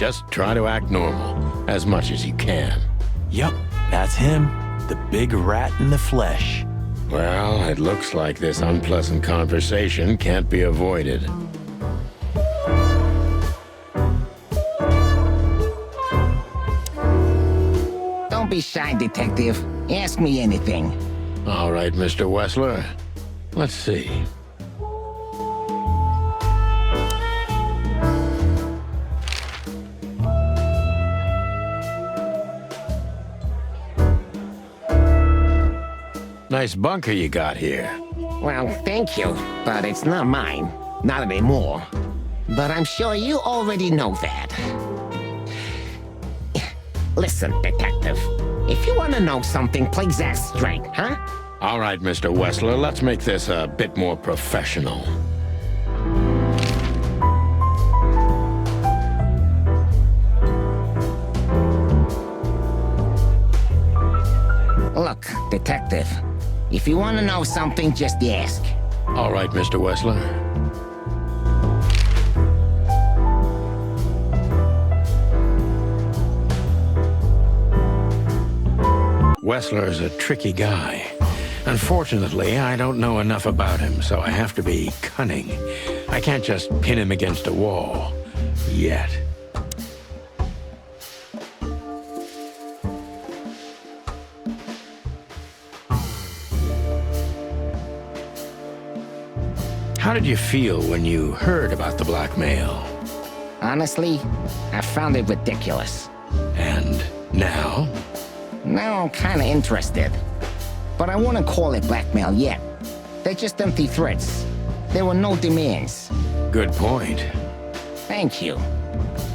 Just try to act normal, as much as you can. Yup, that's him. The big rat in the flesh. Well, it looks like this unpleasant conversation can't be avoided. Don't be shy, Detective. Ask me anything. All right, Mr. Wessler. Let's see. Nice bunker you got here. Well, thank you, but it's not mine. Not anymore. But I'm sure you already know that. Listen, Detective. If you want to know something, please ask straight, huh? All right, Mr. Wessler, let's make this a bit more professional. Look, Detective. If you want to know something, just ask. All right, Mr. Wessler. Wessler's a tricky guy. Unfortunately, I don't know enough about him, so I have to be cunning. I can't just pin him against a wall. Yet. How did you feel when you heard about the blackmail? Honestly, I found it ridiculous. And now? Now I'm kinda interested. But I wouldn't call it blackmail yet. They're just empty threats. There were no demands. Good point. Thank you.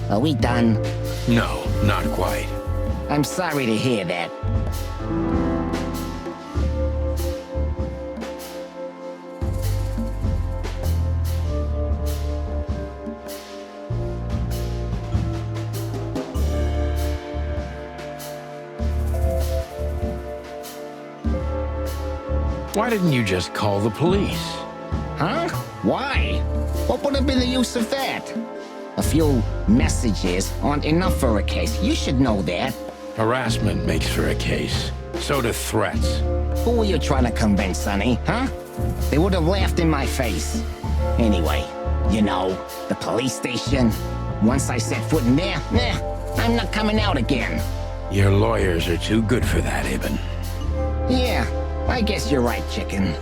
Are we done? No, not quite. I'm sorry to hear that. Why didn't you just call the police? Huh? Why? What would have been the use of that? A few messages aren't enough for a case. You should know that. Harassment makes for a case. So do threats. Who were you trying to convince, Sonny, huh? They would have laughed in my face. Anyway, you know, the police station. Once I set foot in there, I'm not coming out again. Your lawyers are too good for that, Ibn. Yeah, I guess you're right, chicken.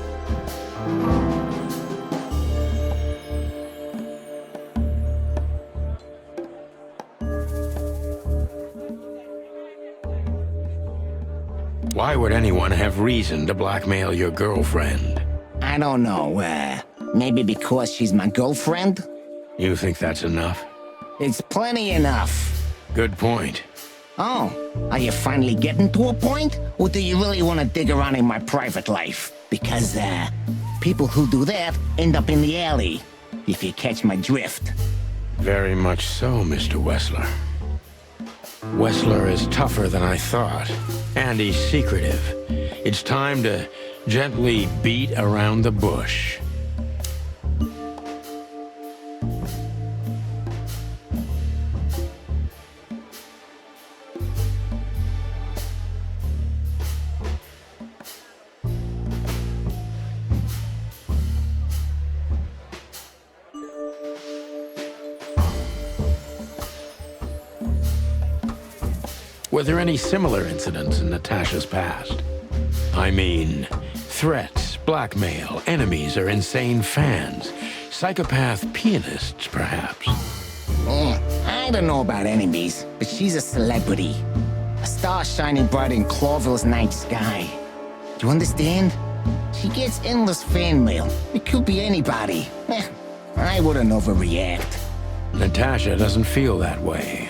Why would anyone have reason to blackmail your girlfriend? I don't know, maybe because she's my girlfriend? You think that's enough? It's plenty enough. Good point. Oh, are you finally getting to a point? Or do you really want to dig around in my private life? Because, people who do that end up in the alley, if you catch my drift. Very much so, Mr. Wessler. Wessler is tougher than I thought, and he's secretive. It's time to gently beat around the bush. Were there any similar incidents in Natasha's past? I mean, threats, blackmail, enemies, or insane fans. Psychopath pianists, perhaps. I don't know about enemies, but she's a celebrity. A star shining bright in Clawville's night sky. Do you understand? She gets endless fan mail. It could be anybody. I wouldn't overreact. Natasha doesn't feel that way.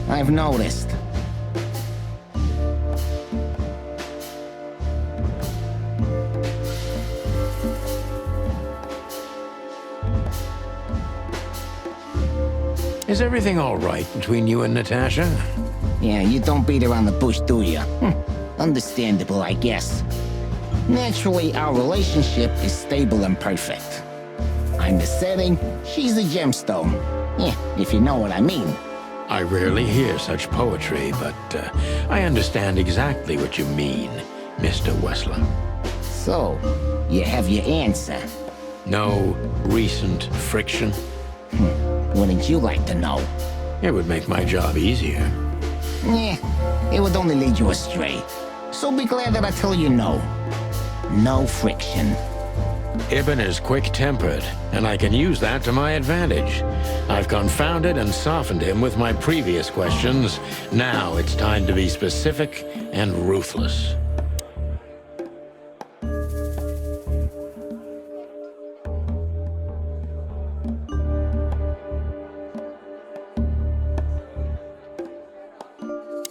I've noticed. Is everything all right between you and Natasha? Yeah, you don't beat around the bush, do you? Understandable, I guess. Naturally, our relationship is stable and perfect. I'm the setting, she's the gemstone. Yeah, if you know what I mean. I rarely hear such poetry, but I understand exactly what you mean, Mr. Wessler. So, you have your answer. No recent friction? Wouldn't you like to know? It would make my job easier. It would only lead you astray. So be glad that I tell you no. No friction. Ibn is quick-tempered, and I can use that to my advantage. I've confounded and softened him with my previous questions. Now it's time to be specific and ruthless.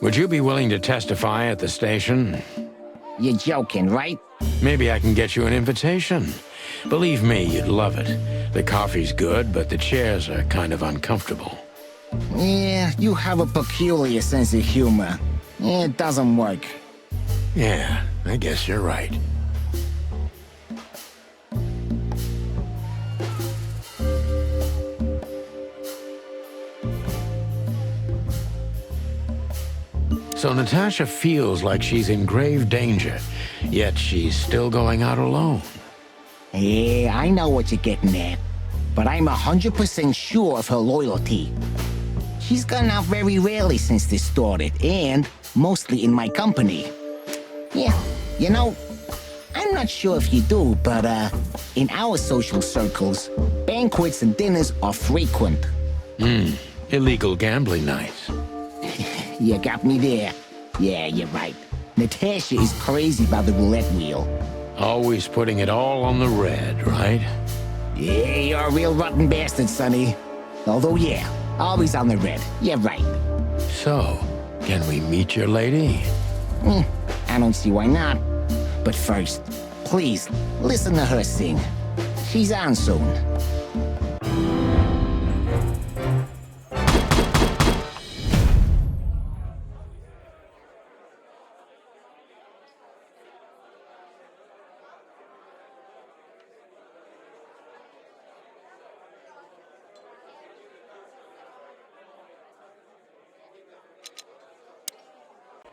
Would you be willing to testify at the station? You're joking, right? Maybe I can get you an invitation. Believe me, you'd love it. The coffee's good, but the chairs are kind of uncomfortable. Yeah, you have a peculiar sense of humor. It doesn't work. Yeah, I guess you're right. So Natasha feels like she's in grave danger, yet she's still going out alone. Yeah, I know what you're getting at. But I'm 100% sure of her loyalty. She's gone out very rarely since this started, and mostly in my company. Yeah, you know, I'm not sure if you do, but in our social circles, banquets and dinners are frequent. Illegal gambling nights. You got me there. Yeah, you're right. Natasha is crazy about the roulette wheel. Always putting it all on the red, right? Yeah, you're a real rotten bastard, Sonny. Although, yeah, always on the red. You're right. So, can we meet your lady? I don't see why not. But first, please, listen to her sing. She's on soon.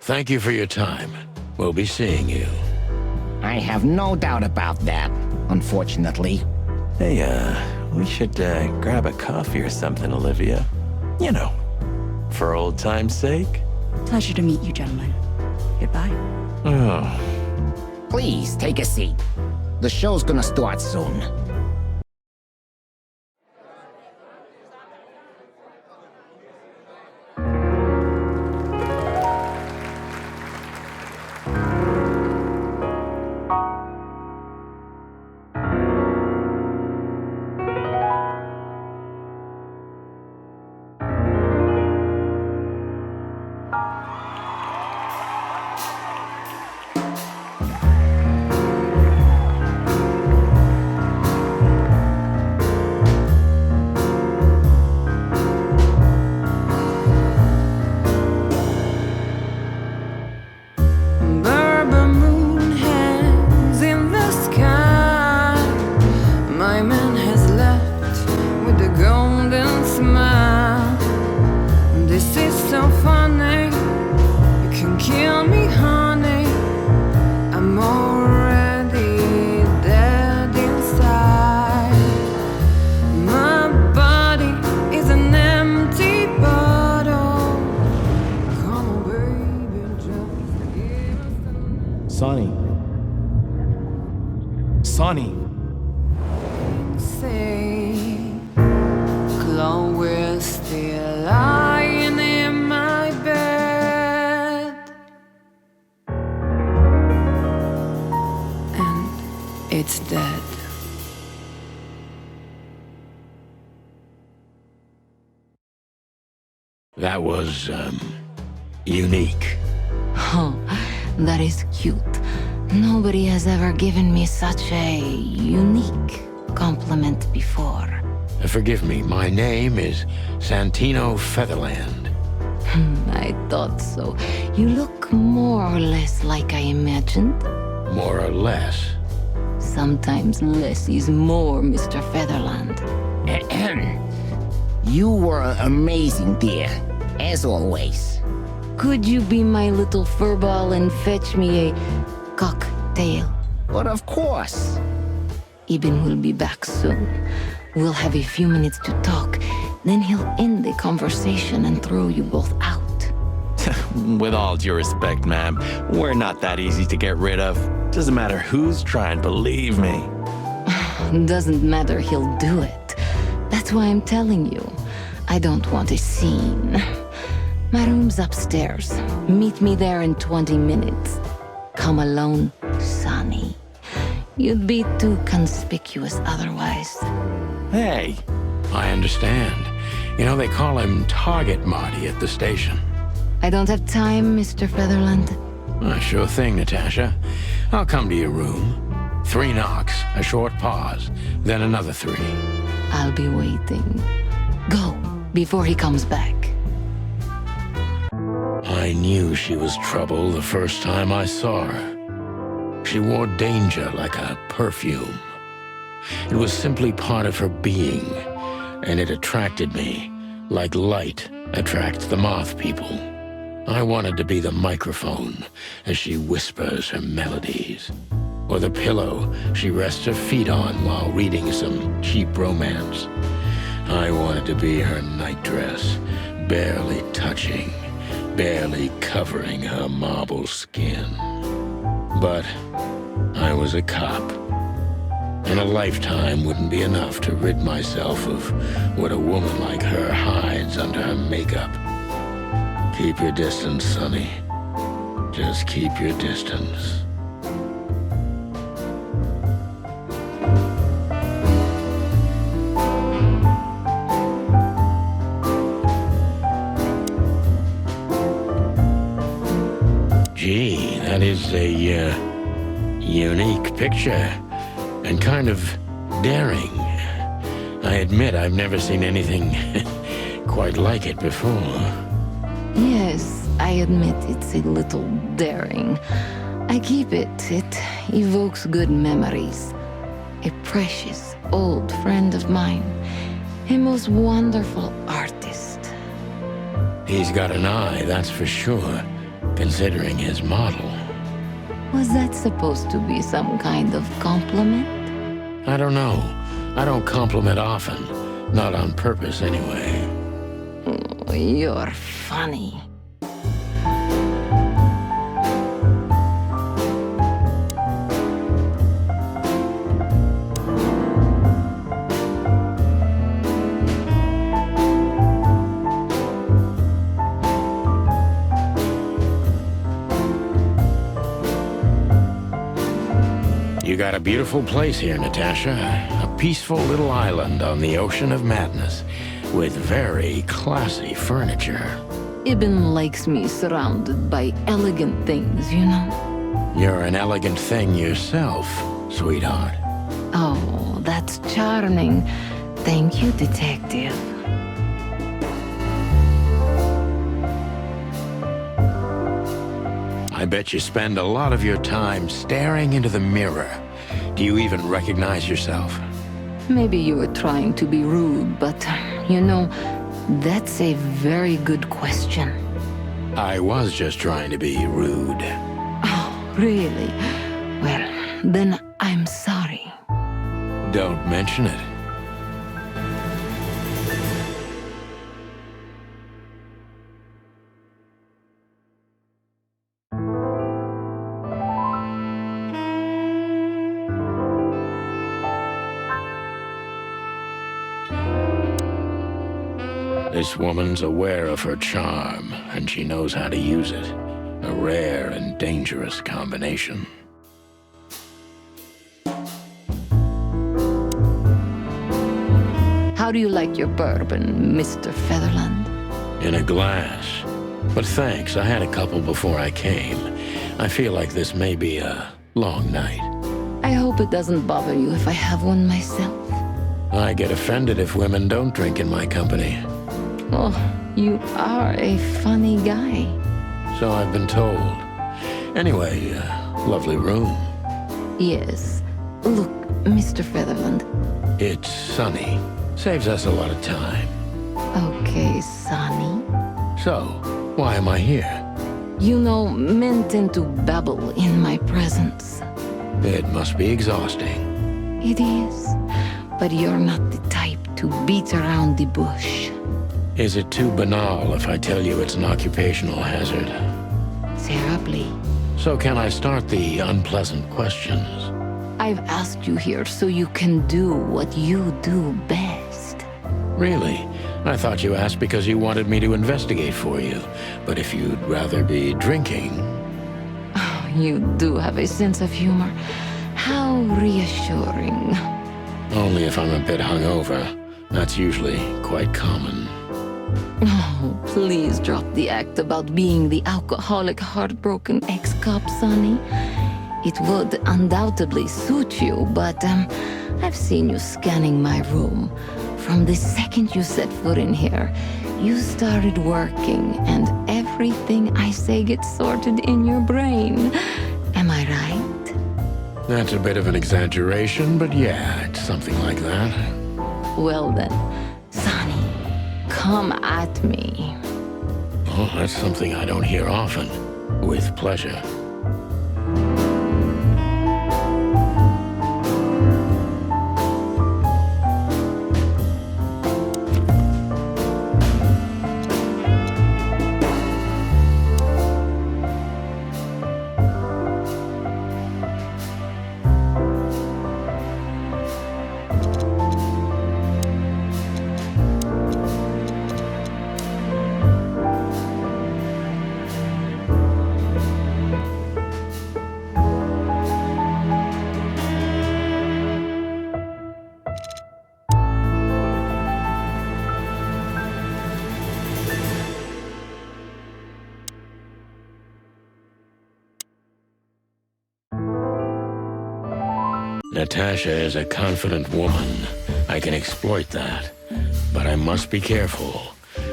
Thank you for your time. We'll be seeing you. I have no doubt about that, unfortunately. Hey, we should grab a coffee or something, Olivia. You know, for old time's sake. Pleasure to meet you, gentlemen. Goodbye. Oh. Please, take a seat. The show's gonna start soon. Sonny. Chloe will still lying in my bed, and it's dead. That was, unique. Oh, that is cute. Nobody has ever given me such a unique compliment before. Forgive me, my name is Santino Featherland. I thought so. You look more or less like I imagined. More or less. Sometimes less is more, Mr. Featherland. You were amazing, dear. as always. Could you be my little furball and fetch me a cocktail? But of course. Ibn will be back soon. We'll have a few minutes to talk. Then he'll end the conversation and throw you both out. With all due respect, ma'am, we're not that easy to get rid of. Doesn't matter who's trying, believe me. Doesn't matter, he'll do it. That's why I'm telling you. I don't want a scene. My room's upstairs. Meet me there in 20 minutes. Come alone, Sonny. You'd be too conspicuous otherwise. Hey, I understand. You know, they call him Target Marty at the station. I don't have time, Mr. Featherland. Sure thing, Natasha. I'll come to your room. 3 knocks, a short pause, then another 3. I'll be waiting. Go, before he comes back. I knew she was trouble the first time I saw her. She wore danger like a perfume. It was simply part of her being, and it attracted me, like light attracts the moth people. I wanted to be the microphone as she whispers her melodies, or the pillow she rests her feet on while reading some cheap romance. I wanted to be her nightdress, barely touching, barely covering her marble skin. But I was a cop, and a lifetime wouldn't be enough to rid myself of what a woman like her hides under her makeup. Keep your distance, Sonny. Just keep your distance. Gee, that is a unique picture, and kind of daring. I admit I've never seen anything quite like it before. Yes, I admit it's a little daring. I keep it. It evokes good memories. A precious old friend of mine. A most wonderful artist. He's got an eye, that's for sure, considering his model. Was that supposed to be some kind of compliment? I don't know. I don't compliment often. Not on purpose, anyway. Oh, you're funny. You got a beautiful place here, Natasha. A peaceful little island on the ocean of madness, with very classy furniture. Ibn likes me surrounded by elegant things, you know? You're an elegant thing yourself, sweetheart. Oh, that's charming. Thank you, detective. I bet you spend a lot of your time staring into the mirror. Do you even recognize yourself? Maybe you were trying to be rude, but, you know, that's a very good question. I was just trying to be rude. Oh, really? Well, then I'm sorry. Don't mention it. This woman's aware of her charm, and she knows how to use it. A rare and dangerous combination. How do you like your bourbon, Mr. Featherland? In a glass. But thanks, I had a couple before I came. I feel like this may be a long night. I hope it doesn't bother you if I have one myself. I get offended if women don't drink in my company. Oh, you are a funny guy. So I've been told. Anyway, lovely room. Yes. Look, Mr. Featherland. It's sunny. Saves us a lot of time. Okay, Sonny. So, why am I here? You know, men tend to babble in my presence. It must be exhausting. It is, but you're not the type to beat around the bush. Is it too banal if I tell you it's an occupational hazard? Terribly. So can I start the unpleasant questions? I've asked you here so you can do what you do best. Really? I thought you asked because you wanted me to investigate for you. But if you'd rather be drinking... Oh, you do have a sense of humor. How reassuring. Only if I'm a bit hungover. That's usually quite common. Oh, please drop the act about being the alcoholic, heartbroken ex-cop, Sonny. It would undoubtedly suit you, but I've seen you scanning my room. From the second you set foot in here, you started working, and everything I say gets sorted in your brain. Am I right? That's a bit of an exaggeration, but yeah, it's something like that. Well then, Sonny, come at me. Oh, that's something I don't hear often. With pleasure. Natasha is a confident woman. I can exploit that. But I must be careful.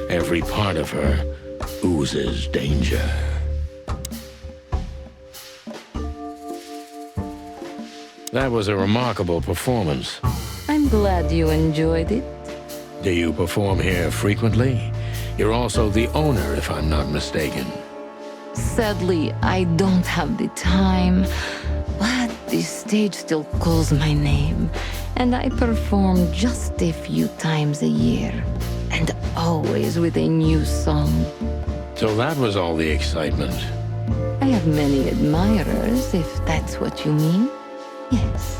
Every part of her oozes danger. That was a remarkable performance. I'm glad you enjoyed it. Do you perform here frequently? You're also the owner, if I'm not mistaken. Sadly, I don't have the time, but the stage still calls my name, and I perform just a few times a year, and always with a new song. So that was all the excitement. I have many admirers, if that's what you mean. Yes.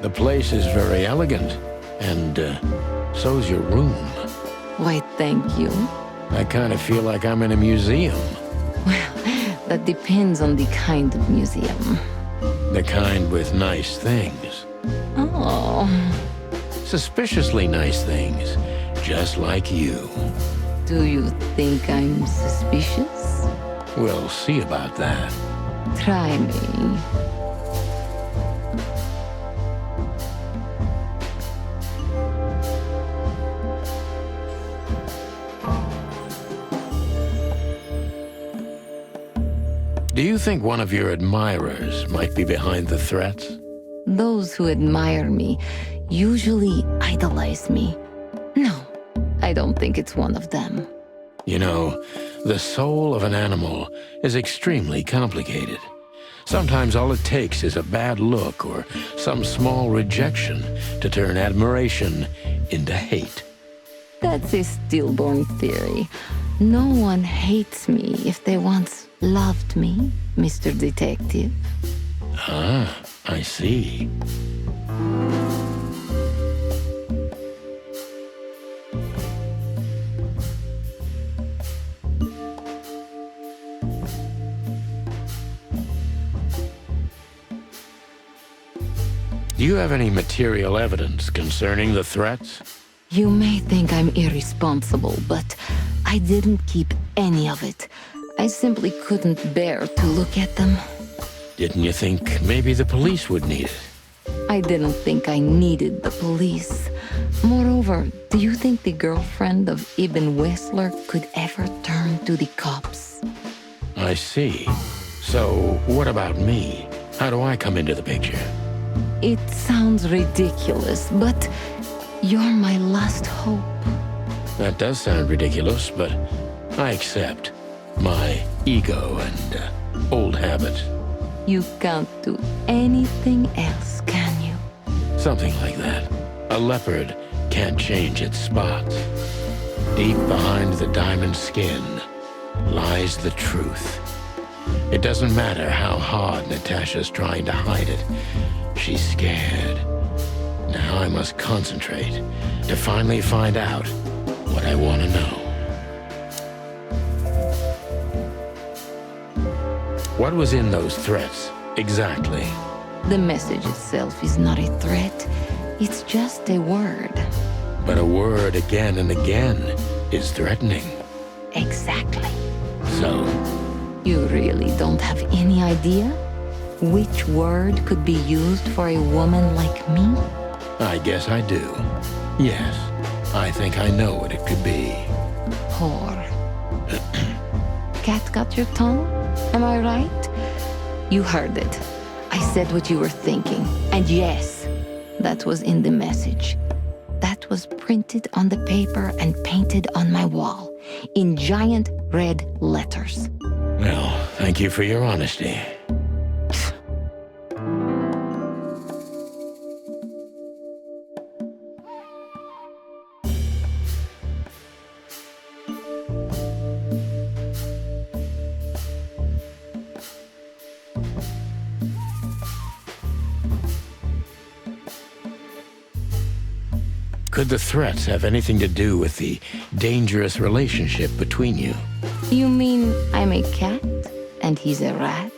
The place is very elegant, and so's your room. Why, thank you. I kind of feel like I'm in a museum. Well, that depends on the kind of museum. The kind with nice things. Oh. Suspiciously nice things, just like you. Do you think I'm suspicious? We'll see about that. Try me. Do you think one of your admirers might be behind the threats? Those who admire me usually idolize me. No, I don't think it's one of them. You know, the soul of an animal is extremely complicated. Sometimes all it takes is a bad look or some small rejection to turn admiration into hate. That's a stillborn theory. No one hates me if they once loved me, Mr. Detective. Ah, I see. Do you have any material evidence concerning the threats? You may think I'm irresponsible, but I didn't keep any of it. I simply couldn't bear to look at them. Didn't you think maybe the police would need it? I didn't think I needed the police. Moreover, do you think the girlfriend of Ibn Wessler could ever turn to the cops? I see. So, what about me? How do I come into the picture? It sounds ridiculous, but you're my last hope. That does sound ridiculous, but I accept my ego and old habits. You can't do anything else, can you? Something like that. A leopard can't change its spots. Deep behind the diamond skin lies the truth. It doesn't matter how hard Natasha's trying to hide it. She's scared. Now I must concentrate to finally find out what I want to know. What was in those threats, exactly? The message itself is not a threat. It's just a word. But a word again and again is threatening. Exactly. So, You really don't have any idea which word could be used for a woman like me? I guess I do. Yes, I think I know what it could be. Whore. Cat got your tongue? Am I right? You heard it. I said what you were thinking. And yes, that was in the message. That was printed on the paper and painted on my wall in giant red letters. Well, thank you for your honesty. Could the threats have anything to do with the dangerous relationship between you? You mean I'm a cat and he's a rat?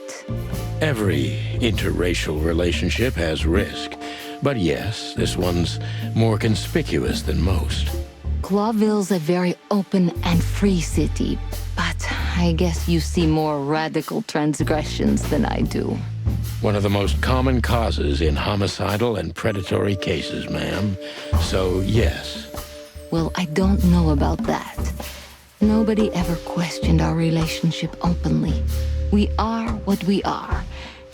Every interracial relationship has risk. But yes, this one's more conspicuous than most. Clawville's a very open and free city, but I guess you see more radical transgressions than I do. One of the most common causes in homicidal and predatory cases, ma'am. So, yes. Well, I don't know about that. Nobody ever questioned our relationship openly. We are what we are.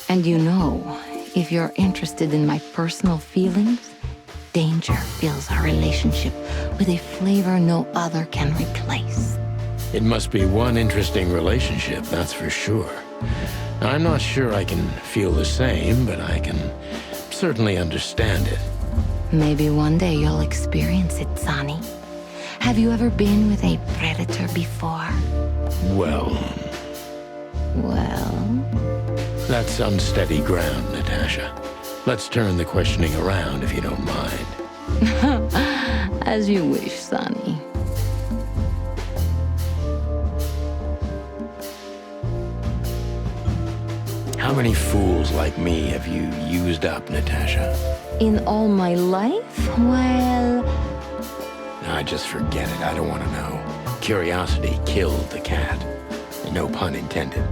And you know, if you're interested in my personal feelings, danger fills our relationship with a flavor no other can replace. It must be one interesting relationship, that's for sure. I'm not sure I can feel the same, but I can certainly understand it. Maybe one day you'll experience it, Sonny. Have you ever been with a predator before? Well, that's unsteady ground, Natasha. Let's turn the questioning around if you don't mind. As you wish, Sonny. How many fools like me have you used up, Natasha? In all my life? Well... I just forget it. I don't want to know. Curiosity killed the cat. No pun intended.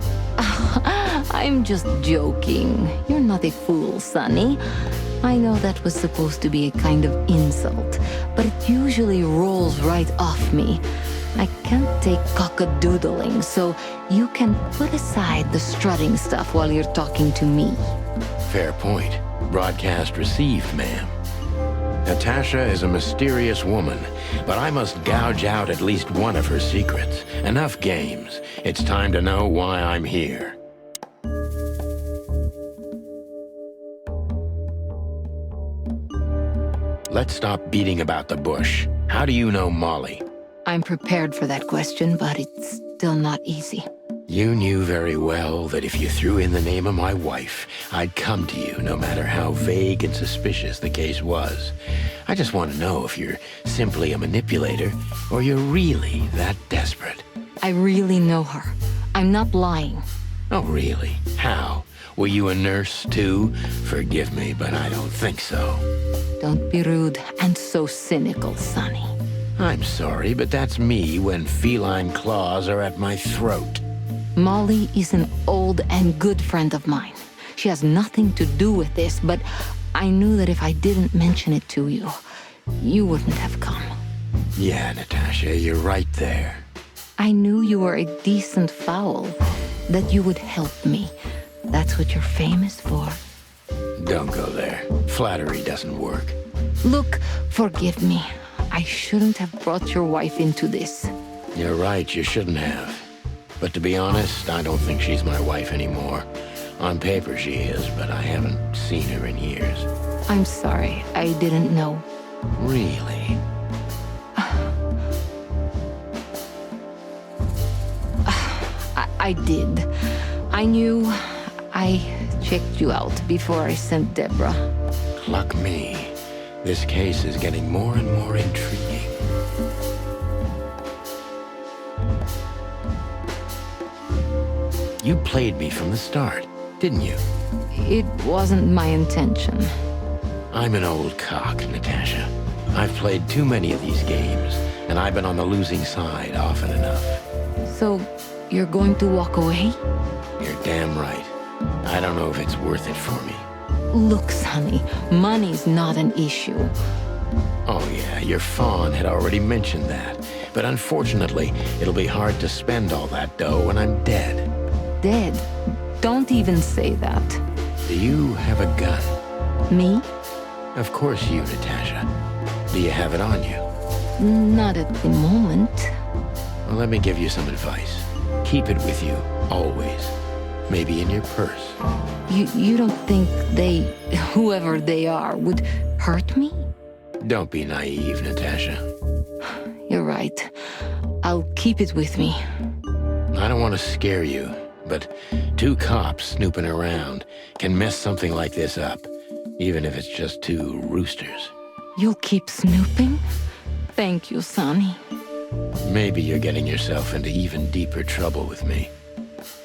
I'm just joking. You're not a fool, Sonny. I know that was supposed to be a kind of insult, but it usually rolls right off me. I can't take cockadoodling, so you can put aside the strutting stuff while you're talking to me. Fair point. Broadcast received, ma'am. Natasha is a mysterious woman, but I must gouge out at least one of her secrets. Enough games. It's time to know why I'm here. Let's stop beating about the bush. How do you know Molly? I'm prepared for that question, but it's still not easy. You knew very well that if you threw in the name of my wife, I'd come to you no matter how vague and suspicious the case was. I just want to know if you're simply a manipulator or you're really that desperate. I really know her. I'm not lying. Oh, really? How? Were you a nurse, too? Forgive me, but I don't think so. Don't be rude and so cynical, Sonny. I'm sorry, but that's me when feline claws are at my throat. Molly is an old and good friend of mine. She has nothing to do with this, but I knew that if I didn't mention it to you, you wouldn't have come. Yeah, Natasha, you're right there. I knew you were a decent fowl. that you would help me. That's what you're famous for. Don't go there. Flattery doesn't work. Look, forgive me. I shouldn't have brought your wife into this. You're right, you shouldn't have. But to be honest, I don't think she's my wife anymore. On paper she is, but I haven't seen her in years. I'm sorry, I didn't know. Really? I did. I knew. I checked you out before I sent Deborah. Luck me. This case is getting more and more intriguing. You played me from the start, didn't you? It wasn't my intention. I'm an old cock, Natasha. I've played too many of these games, and I've been on the losing side often enough. So, you're going to walk away? You're damn right. I don't know if it's worth it for me. Look, Sonny, money's not an issue. Oh yeah, your fawn had already mentioned that. But unfortunately, it'll be hard to spend all that dough when I'm dead. Dead? Don't even say that. Do you have a gun? Me? Of course you, Natasha. Do you have it on you? Not at the moment. Well, let me give you some advice. Keep it with you, always. Maybe in your purse. You don't think they, whoever they are, would hurt me? Don't be naive, Natasha. You're right. I'll keep it with me. I don't want to scare you, but 2 cops snooping around can mess something like this up, even if it's just 2 roosters. You'll keep snooping? Thank you, Sonny. Maybe you're getting yourself into even deeper trouble with me.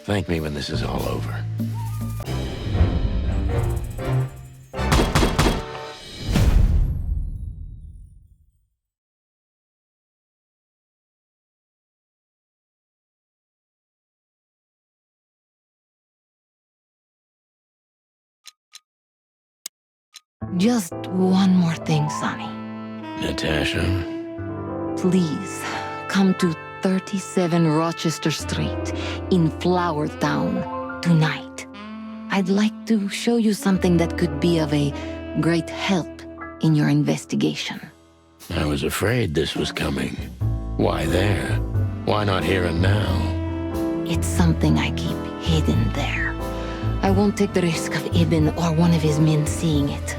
Thank me when this is all over. Just one more thing, Sonny. Natasha? Please, come to 37 Rochester Street in Flower Town tonight. I'd like to show you something that could be of a great help in your investigation. I was afraid this was coming. Why there? Why not here and now? It's something I keep hidden there. I won't take the risk of Ibn or one of his men seeing it.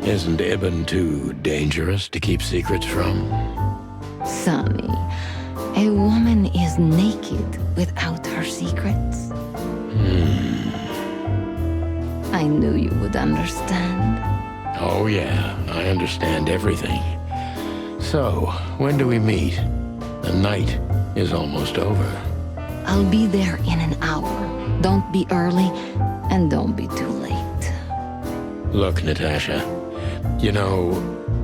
Isn't Ibn too dangerous to keep secrets from? Sonny, a woman is naked without her secrets. I knew you would understand. Oh yeah, I understand everything. So, when do we meet? The night is almost over. I'll be there in an hour. Don't be early, and don't be too late. Look, Natasha, you know...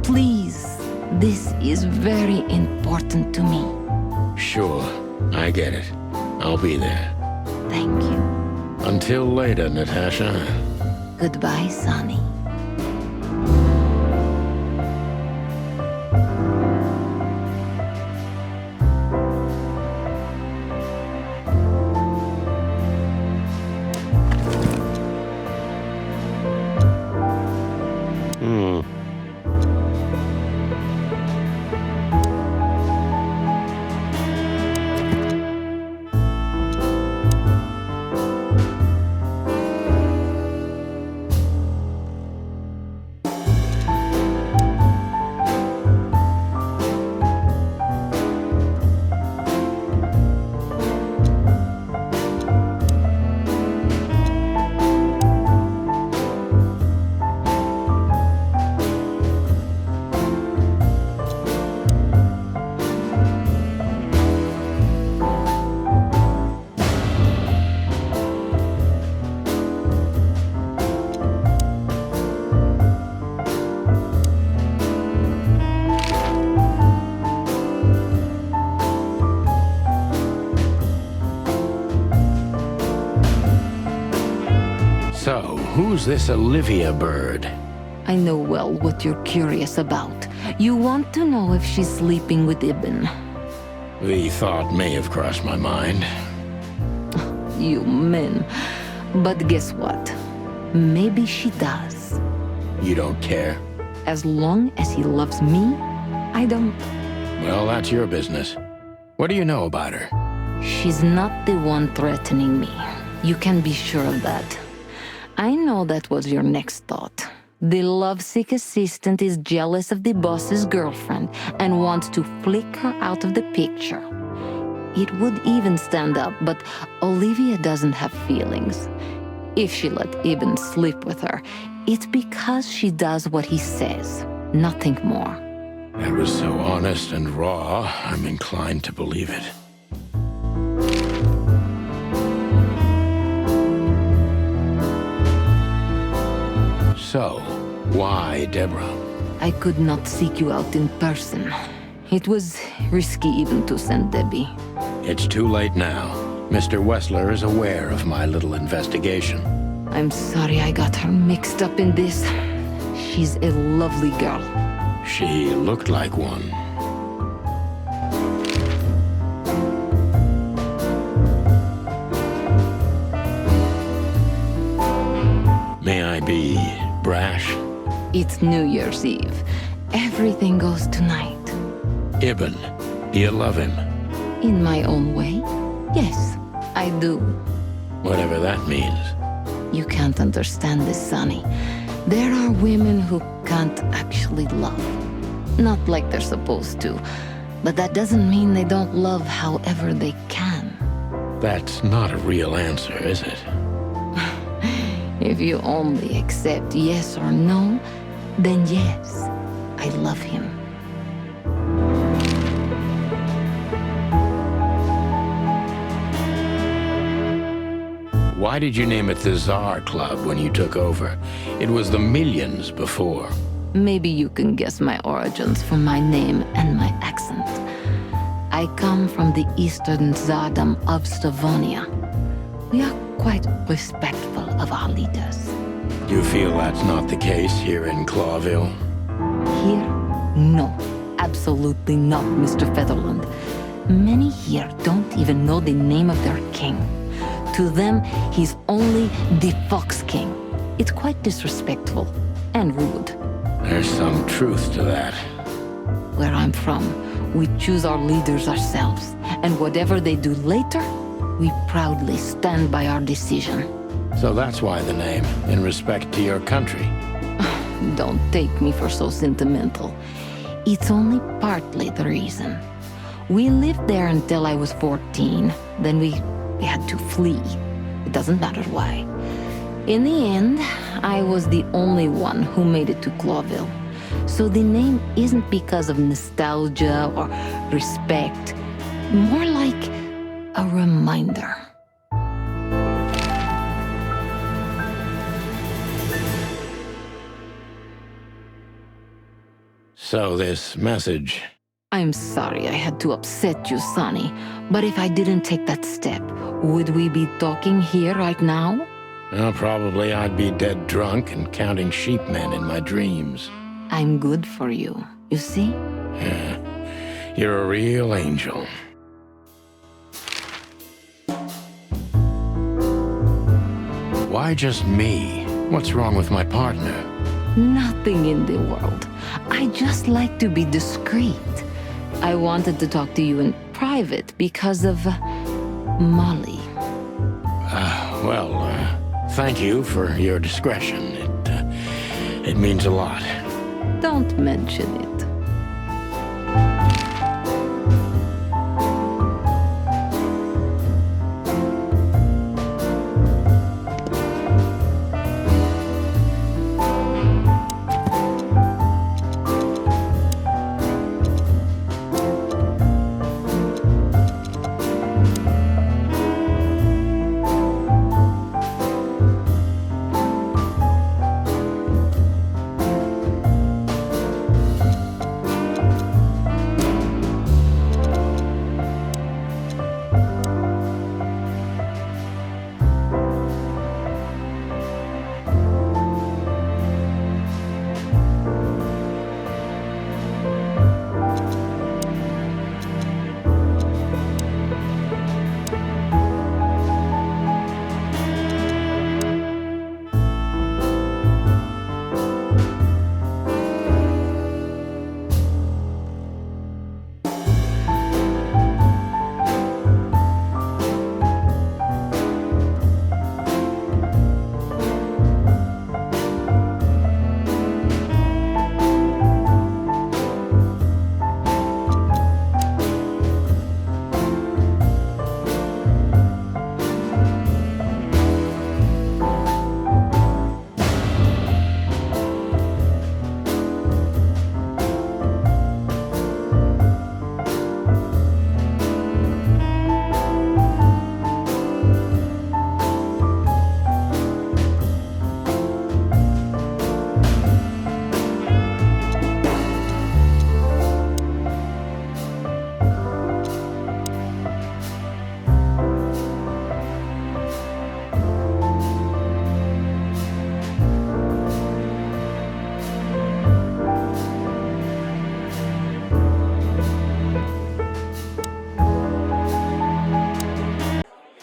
Please, this is very important to me. Sure, I get it. I'll be there. Thank you. Until later, Natasha. Goodbye, Sonny. So, who's this Olivia bird? I know well what you're curious about. You want to know if she's sleeping with Ibn. The thought may have crossed my mind. You men. But guess what? Maybe she does. You don't care? As long as he loves me, I don't. Well, that's your business. What do you know about her? She's not the one threatening me. You can be sure of that. I know that was your next thought. The lovesick assistant is jealous of the boss's girlfriend and wants to flick her out of the picture. It would even stand up, but Olivia doesn't have feelings. If she let Ibn sleep with her, it's because she does what he says, nothing more. That was so honest and raw, I'm inclined to believe it. So, why Deborah? I could not seek you out in person. It was risky even to send Debbie. It's too late now. Mr. Wessler is aware of my little investigation. I'm sorry I got her mixed up in this. She's a lovely girl. She looked like one. May I be brash? It's New Year's Eve. Everything goes tonight. Ibn, do you love him? In my own way? Yes, I do. Whatever that means. You can't understand this, Sonny. There are women who can't actually love. Not like they're supposed to. But that doesn't mean they don't love however they can. That's not a real answer, is it? If you only accept yes or no, then yes, I love him. Why did you name it the Tsar Club when you took over? It was the Millions before. Maybe you can guess my origins from my name and my accent. I come from the eastern Tsardom of Slavonia. We are quite respectful of our leaders. You feel that's not the case here in Clawville? Here? No. Absolutely not, Mr. Featherland. Many here don't even know the name of their king. To them, he's only the Fox King. It's quite disrespectful and rude. There's some truth to that. Where I'm from, we choose our leaders ourselves, and whatever they do later, we proudly stand by our decision. So that's why the name, in respect to your country. Don't take me for so sentimental. It's only partly the reason. We lived there until I was 14. Then we had to flee. It doesn't matter why. In the end, I was the only one who made it to Clawville. So the name isn't because of nostalgia or respect. More like a reminder. So this message... I'm sorry I had to upset you, Sonny, but if I didn't take that step, would we be talking here right now? Well, probably I'd be dead drunk and counting sheepmen in my dreams. I'm good for you, you see? Yeah, you're a real angel. Why just me? What's wrong with my partner? Nothing in the world. I just like to be discreet. I wanted to talk to you in private because of Molly. Thank you for your discretion. It means a lot. Don't mention it.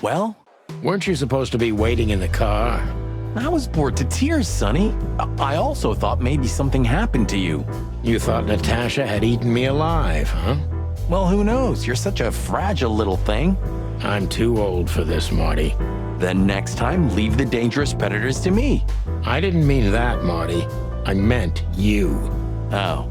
Well, Weren't you supposed to be waiting in the car? I was bored to tears, Sonny. I also thought maybe something happened to you. You thought Natasha had eaten me alive, huh? Well, who knows? You're such a fragile little thing. I'm too old for this, Marty. Then next time, leave the dangerous predators to me. I didn't mean that, Marty. I meant you. Oh.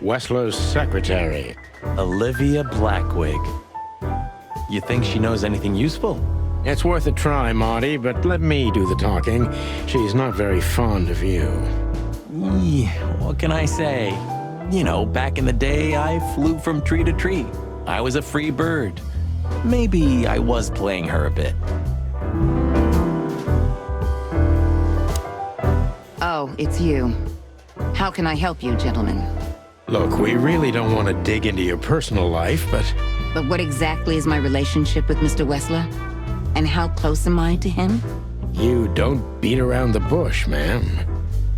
Wessler's secretary. Olivia Blackwig. You think she knows anything useful? It's worth a try, Marty, but let me do the talking. She's not very fond of you. What can I say? You know, back in the day, I flew from tree to tree. I was a free bird. Maybe I was playing her a bit. Oh, it's you. How can I help you, gentlemen? Look, we really don't want to dig into your personal life, but But what exactly is my relationship with Mr. Wessler? And how close am I to him? you don't beat around the bush, ma'am.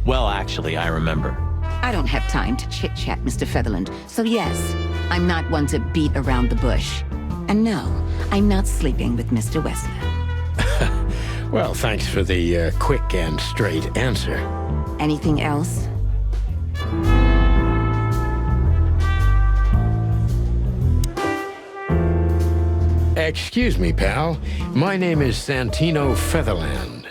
Well, actually, I remember. I don't have time to chit-chat, Mr. Featherland. So yes, I'm not one to beat around the bush. And no, I'm not sleeping with Mr. Wessler. Well, thanks for the quick and straight answer. Anything else? Excuse me, pal. My name is Santino Featherland.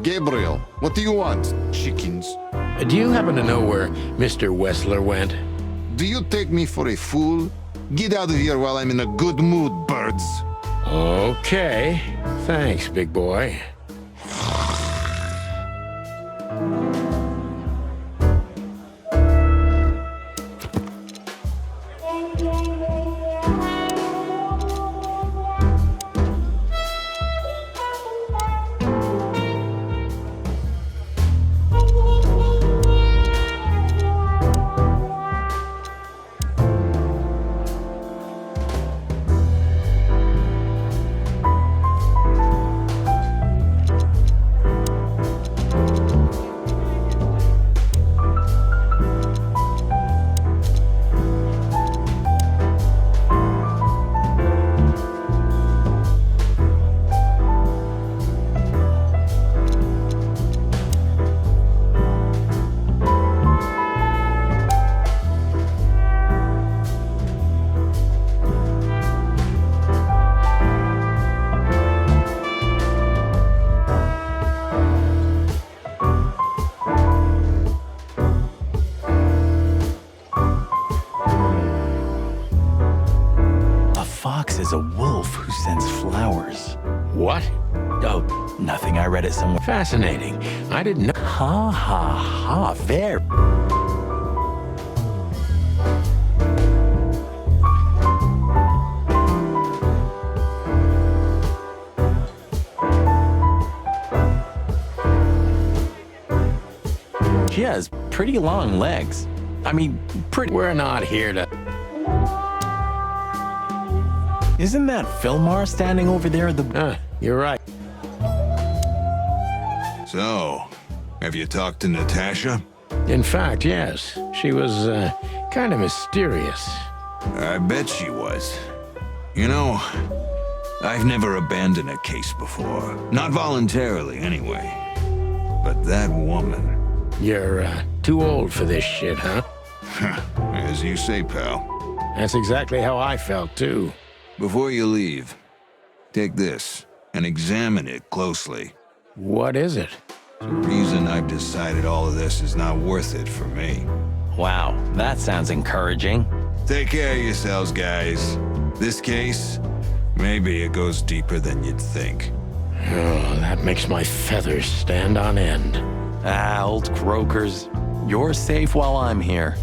Gabriel, what do you want? Chickens? Do you happen to know where Mr. Wessler went? Do you take me for a fool? Get out of here while I'm in a good mood, birds. Okay. Thanks, big boy. Is a wolf who sends flowers. What? Oh, nothing. I read it somewhere. Fascinating. I didn't know. Ha ha ha. Very. She has pretty long legs. I mean, pretty. We're not here to... Isn't that Fillmore standing over there at the... You're right. So, have you talked to Natasha? In fact, yes. She was, kind of mysterious. I bet she was. You know, I've never abandoned a case before. Not voluntarily, anyway. But that woman... You're, too old for this shit, huh? As you say, pal. That's exactly how I felt, too. Before you leave, take this and examine it closely. What is it? The reason I've decided all of this is not worth it for me. Wow, that sounds encouraging. Take care of yourselves, guys. This case, maybe it goes deeper than you'd think. Oh, that makes my feathers stand on end. Ah, old croakers. You're safe while I'm here.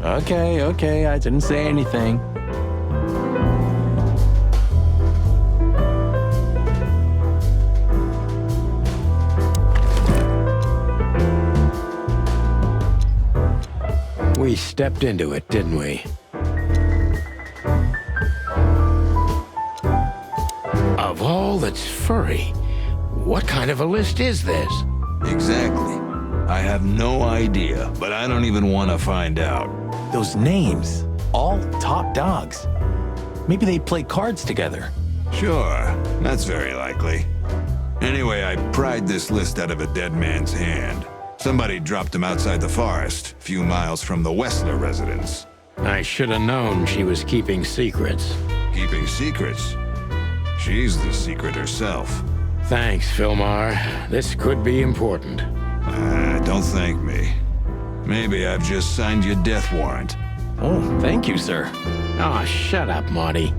Okay, I didn't say anything. We stepped into it, didn't we? all that's furry. What kind of a list is this? Exactly. I have no idea, but I don't even want to find out. Those names, all top dogs. Maybe they play cards together. Sure, that's very likely. Anyway, I pried this list out of a dead man's hand. Somebody dropped him outside the forest, a few miles from the Wessler residence. I should have known she was keeping secrets. Keeping secrets? She's the secret herself. Thanks, Filmar. This could be important. Don't thank me. Maybe I've just signed your death warrant. Oh, thank you, sir. Oh, shut up, Marty.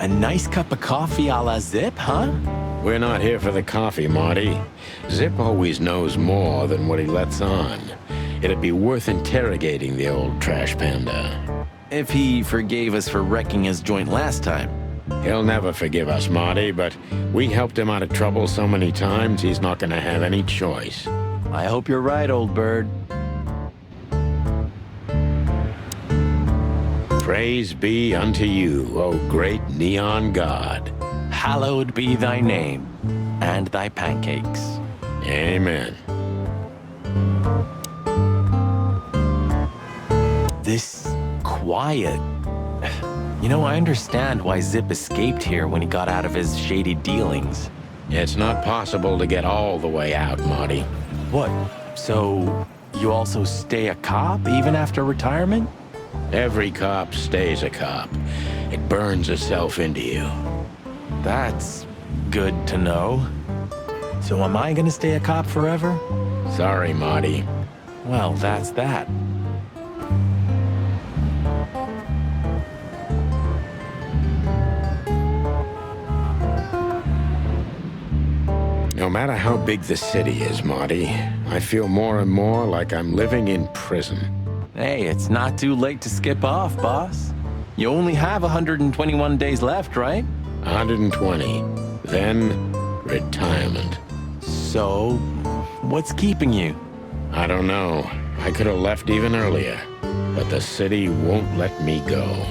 A nice cup of coffee a la Zip, huh? We're not here for the coffee, Marty. Zip always knows more than what he lets on. It'd be worth interrogating the old trash panda. If he forgave us for wrecking his joint last time. He'll never forgive us, Marty, but we helped him out of trouble so many times, he's not gonna have any choice. I hope you're right, old bird. Praise be unto you, O great neon god. Hallowed be thy name, and thy pancakes. Amen. This quiet. You know, I understand why Zip escaped here when he got out of his shady dealings. It's not possible to get all the way out, Marty. What? So, you also stay a cop even after retirement? Every cop stays a cop. It burns itself into you. That's good to know. So am I gonna stay a cop forever? Sorry, Marty. Well, that's that. No matter how big the city is, Marty, I feel more and more like I'm living in prison. Hey, it's not too late to skip off, boss. You only have 121 days left, right? 120. Then, retirement. So, what's keeping you? I don't know. I could have left even earlier. But the city won't let me go.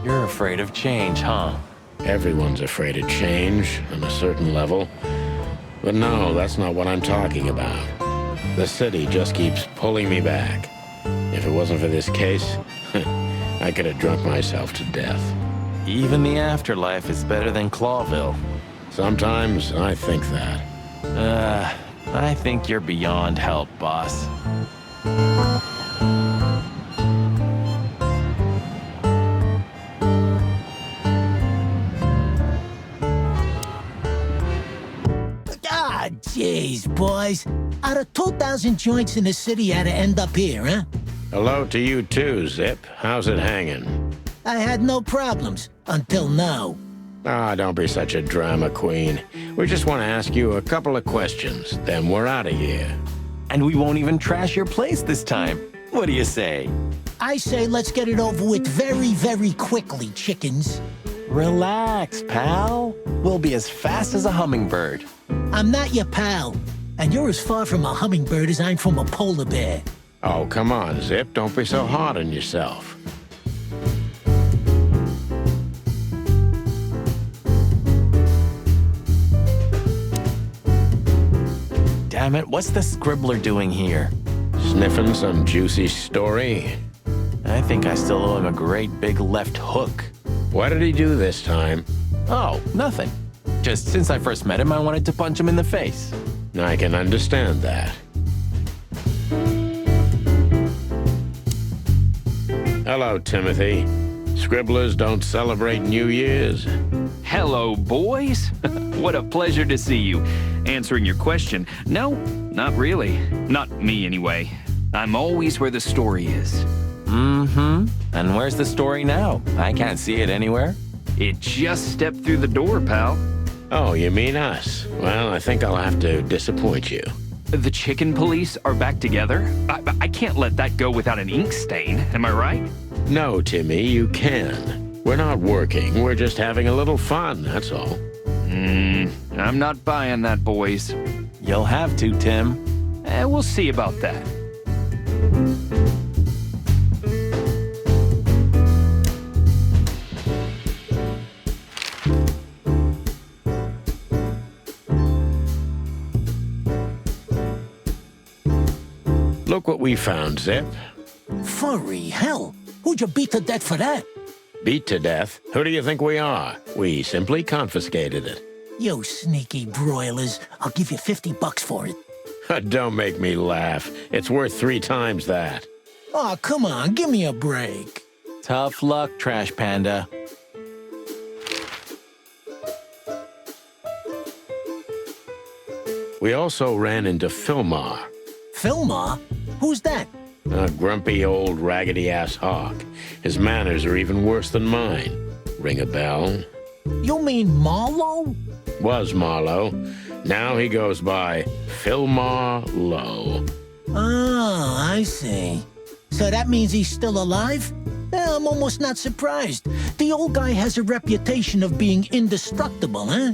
You're afraid of change, huh? Everyone's afraid of change, on a certain level. But no, that's not what I'm talking about. The city just keeps pulling me back. If it wasn't for this case, I could have drunk myself to death. Even the afterlife is better than Clawville. Sometimes I think that. I think you're beyond help, boss. Ah, jeez, boys. Out of 2,000 joints in the city, how'd it end up here, huh? Hello to you too, Zip. How's it hanging? I had no problems, until now. Ah, don't be such a drama queen. We just want to ask you a couple of questions, then we're out of here. And we won't even trash your place this time. What do you say? I say let's get it over with very, very quickly, chickens. Relax, pal. We'll be as fast as a hummingbird. I'm not your pal. And you're as far from a hummingbird as I'm from a polar bear. Oh, come on, Zip. Don't be so hard on yourself. Damn it, what's the scribbler doing here? Sniffing some juicy story? I think I still owe him a great big left hook. What did he do this time? Oh, nothing. Just since I first met him, I wanted to punch him in the face. I can understand that. Hello, Timothy. Scribblers don't celebrate New Year's. Hello, boys. What a pleasure to see you. Answering your question, no, not really. Not me, anyway. I'm always where the story is. Mm-hmm. And where's the story now? I can't see it anywhere. It just stepped through the door, pal. Oh, you mean us? Well, I think I'll have to disappoint you. The chicken police are back together? I can't let that go without an ink stain, am I right? No, Timmy, you can. We're not working. We're just having a little fun, that's all. I'm not buying that, boys. You'll have to, Tim. We'll see about that. Look what we found, Zip. Furry hell. Who'd you beat to death for that? Beat to death? Who do you think we are? We simply confiscated it. You sneaky broilers. I'll give you $50 for it. Don't make me laugh. It's worth 3 times that. Oh, come on. Give me a break. Tough luck, Trash Panda. We also ran into Filmar, Filmar? Who's that? a grumpy old raggedy-ass hawk. His manners are even worse than mine. Ring a bell? You mean Marlowe? Was Marlowe. Now he goes by Filmar Lowe. Oh, I see. So that means he's still alive? I'm almost not surprised. The old guy has a reputation of being indestructible, huh?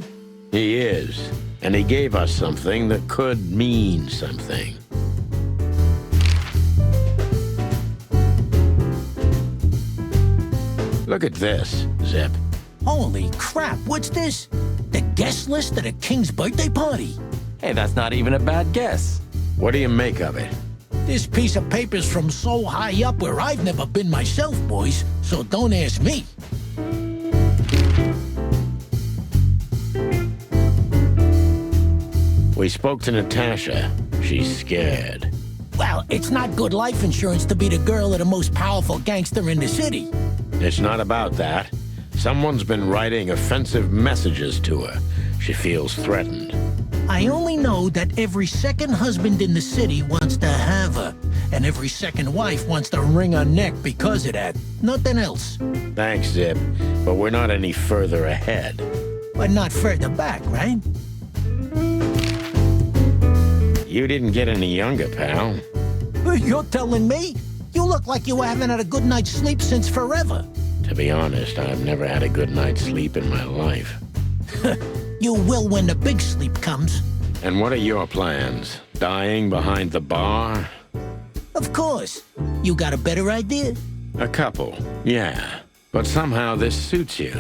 He is. And he gave us something that could mean something. Look at this, Zip. Holy crap, what's this? The guest list at a king's birthday party? Hey, that's not even a bad guess. What do you make of it? This piece of paper's from so high up where I've never been myself, boys, so don't ask me. We spoke to Natasha. She's scared. Well, it's not good life insurance to be the girl of the most powerful gangster in the city. It's not about that. Someone's been writing offensive messages to her. She feels threatened. I only know that every second husband in the city wants to have her, and every second wife wants to wring her neck because of that. Nothing else. Thanks, Zip, but we're not any further ahead. But not further back, right? You didn't get any younger, pal. You're telling me? You look like you haven't had a good night's sleep since forever. To be honest, I've never had a good night's sleep in my life. You will when the big sleep comes. And what are your plans? Dying behind the bar? Of course. You got a better idea? A couple, yeah. But somehow this suits you.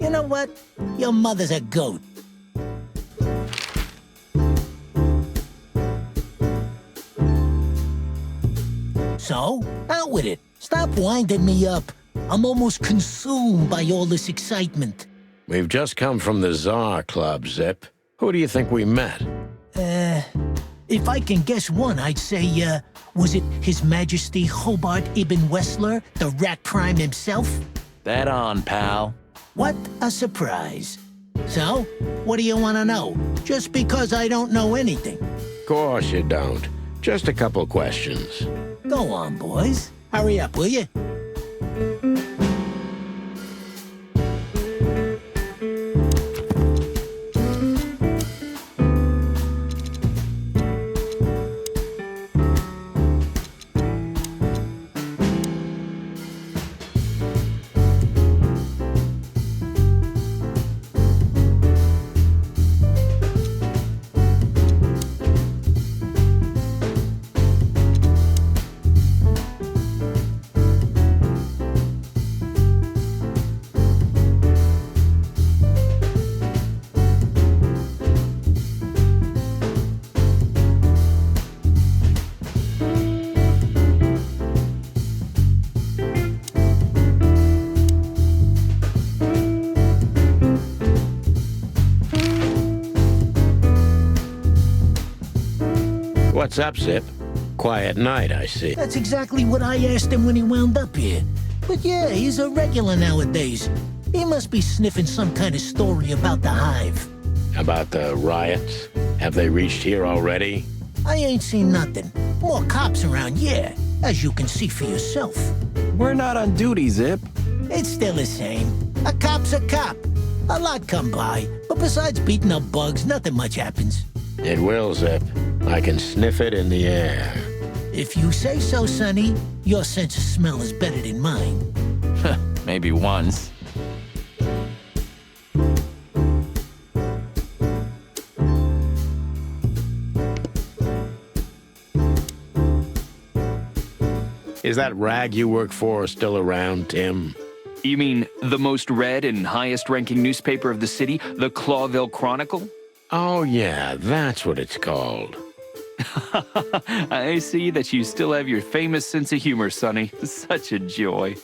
You know what? Your mother's a goat. So, out with it. Stop winding me up. I'm almost consumed by all this excitement. We've just come from the Tsar Club, Zip. Who do you think we met? If I can guess one, I'd say, was it His Majesty Hobart Ibn Wessler, the Rat Prime himself? That on, pal. What a surprise. So, what do you want to know? Just because I don't know anything. Of course you don't. Just a couple questions. Go on, boys. Hurry up, will you? What's up, Zip? Quiet night, I see. That's exactly what I asked him when he wound up here. But yeah, he's a regular nowadays. He must be sniffing some kind of story about the hive. About the riots? Have they reached here already? I ain't seen nothing. More cops around, yeah, as you can see for yourself. We're not on duty, Zip. It's still the same. A cop's a cop. A lot come by, but besides beating up bugs, nothing much happens. It will, Zip. I can sniff it in the air. If you say so, Sonny, your sense of smell is better than mine. Maybe once. Is that rag you work for still around, Tim? You mean the most read and highest-ranking newspaper of the city, the Clawville Chronicle? Oh, yeah, that's what it's called. I see that you still have your famous sense of humor, Sonny. Such a joy.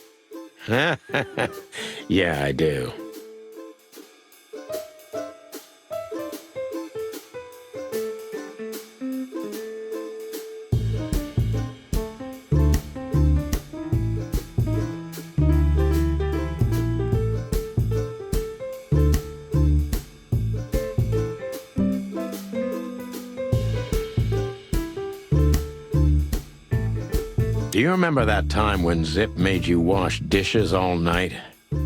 Yeah, I do. Do you remember that time when Zip made you wash dishes all night?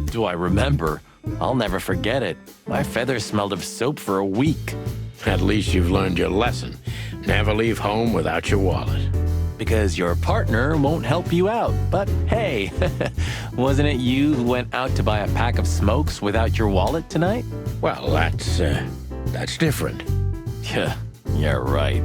Do I remember? I'll never forget it. My feathers smelled of soap for a week. At least you've learned your lesson. Never leave home without your wallet. Because your partner won't help you out. But hey, wasn't it you who went out to buy a pack of smokes without your wallet tonight? Well, that's different. Yeah, right.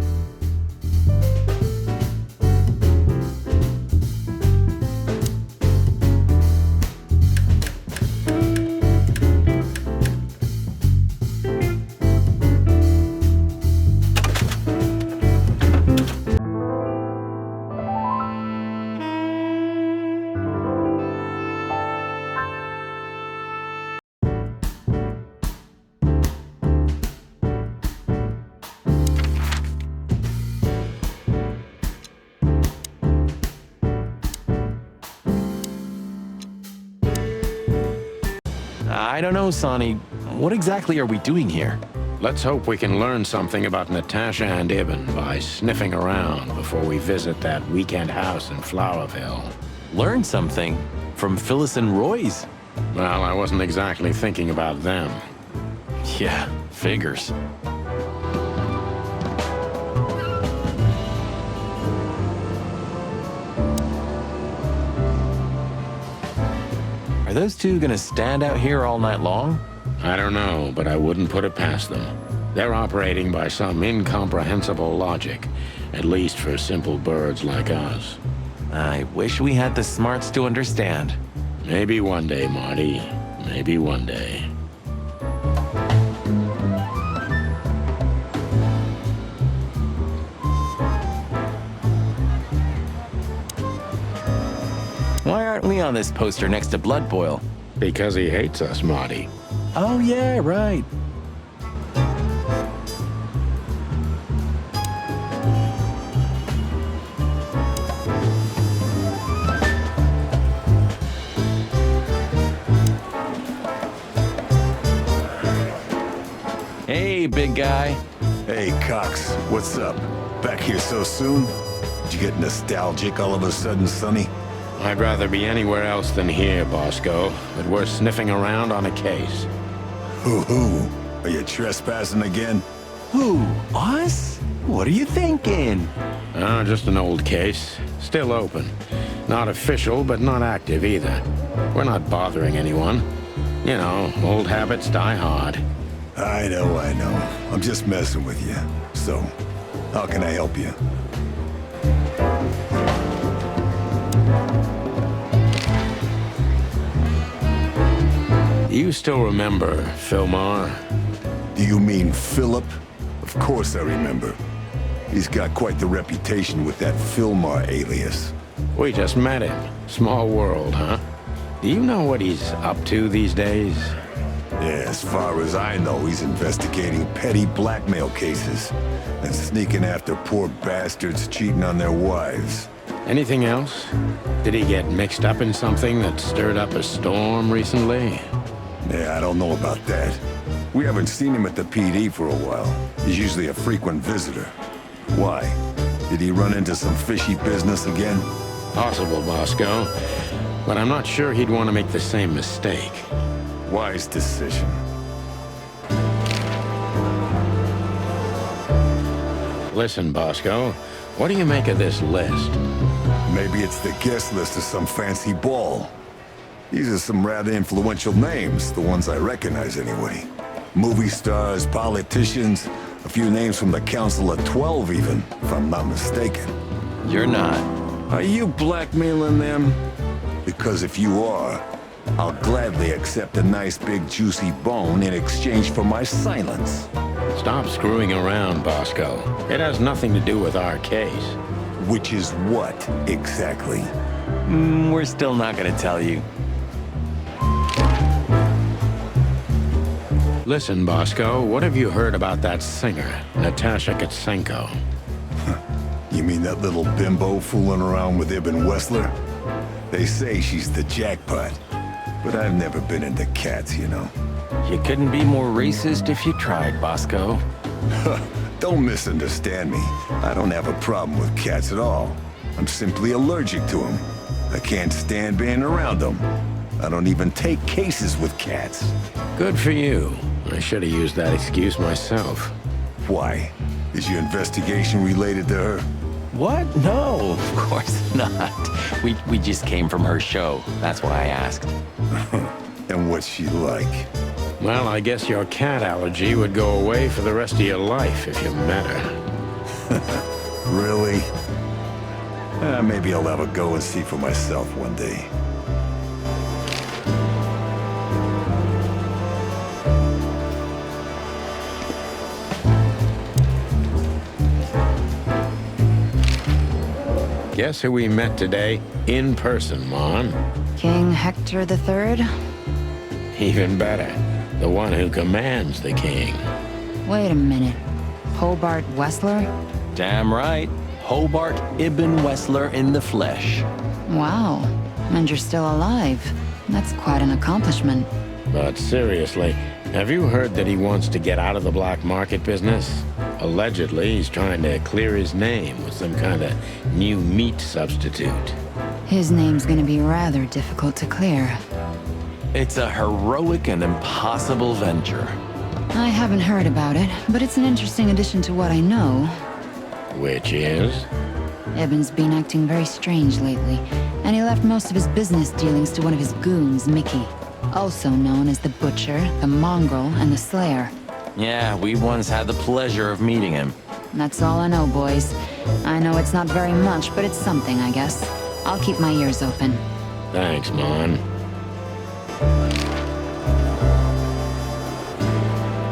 I don't know, Sonny. What exactly are we doing here? Let's hope we can learn something about Natasha and Ibn by sniffing around before we visit that weekend house in Flowerville. Learn something? From Phyllis and Roy's? Well, I wasn't exactly thinking about them. Yeah, figures. Are those two gonna stand out here all night long? I don't know, but I wouldn't put it past them. They're operating by some incomprehensible logic, at least for simple birds like us. I wish we had the smarts to understand. Maybe one day, Marty. Maybe one day. Why aren't we on this poster next to Blood Boil? Because he hates us, Marty. Oh, yeah, right. Hey, big guy. Hey, Cox, what's up? Back here so soon? Did you get nostalgic all of a sudden, Sonny? I'd rather be anywhere else than here, Bosco, but we're sniffing around on a case. Hoo-hoo. Are you trespassing again? Who? Us? What are you thinking? Just an old case. Still open. Not official, but not active either. We're not bothering anyone. You know, old habits die hard. I know. I'm just messing with you. So, how can I help you? You still remember Philmar? Do you mean Philip? Of course I remember. He's got quite the reputation with that Philmar alias. We just met him. Small world, huh? Do you know what he's up to these days? Yeah, as far as I know, he's investigating petty blackmail cases and sneaking after poor bastards cheating on their wives. Anything else? Did he get mixed up in something that stirred up a storm recently? Yeah, I don't know about that. We haven't seen him at the PD for a while. He's usually a frequent visitor. Why? Did he run into some fishy business again? Possible, Bosco. But I'm not sure he'd want to make the same mistake. Wise decision. Listen, Bosco, what do you make of this list? Maybe it's the guest list of some fancy ball. These are some rather influential names, the ones I recognize anyway. Movie stars, politicians, a few names from the Council of 12 even, if I'm not mistaken. You're not. Are you blackmailing them? Because if you are, I'll gladly accept a nice big juicy bone in exchange for my silence. Stop screwing around, Bosco. It has nothing to do with our case. Which is what, exactly? We're still not gonna tell you. Listen, Bosco, what have you heard about that singer, Natasha Katsenko? You mean that little bimbo fooling around with Ibn Wessler? They say she's the jackpot, but I've never been into cats, you know. You couldn't be more racist if you tried, Bosco. Don't misunderstand me. I don't have a problem with cats at all. I'm simply allergic to them. I can't stand being around them. I don't even take cases with cats. Good for you. I should have used that excuse myself. Why? Is your investigation related to her? What? No, of course not. We just came from her show. That's why I asked. And what's she like? Well, I guess your cat allergy would go away for the rest of your life if you met her. Really? Maybe I'll have a go and see for myself one day. Guess who we met today in person, Mon? King Hector III? Even better, the one who commands the king. Wait a minute. Hobart Wessler? Damn right. Hobart Ibn Wessler in the flesh. Wow. And you're still alive. That's quite an accomplishment. But seriously, have you heard that he wants to get out of the black market business? Allegedly, he's trying to clear his name with some kind of new meat substitute. His name's gonna be rather difficult to clear. It's a heroic and impossible venture. I haven't heard about it, but it's an interesting addition to what I know. Which is? Ibn's been acting very strange lately, and he left most of his business dealings to one of his goons, Mickey. Also known as the Butcher, the Mongrel, and the Slayer. Yeah, we once had the pleasure of meeting him. That's all I know, boys. I know it's not very much, but it's something, I guess. I'll keep my ears open. Thanks, Mon.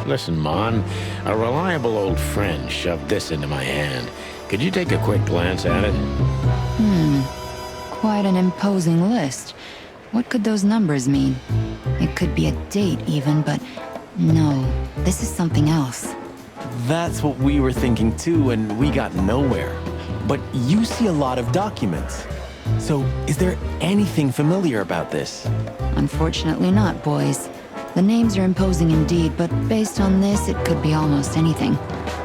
Listen, Mon, a reliable old friend shoved this into my hand. Could you take a quick glance at it? Quite an imposing list. What could those numbers mean? It could be a date even, but no, this is something else. That's what we were thinking too, and we got nowhere. But you see a lot of documents. So, is there anything familiar about this? Unfortunately not, boys. The names are imposing indeed, but based on this, it could be almost anything.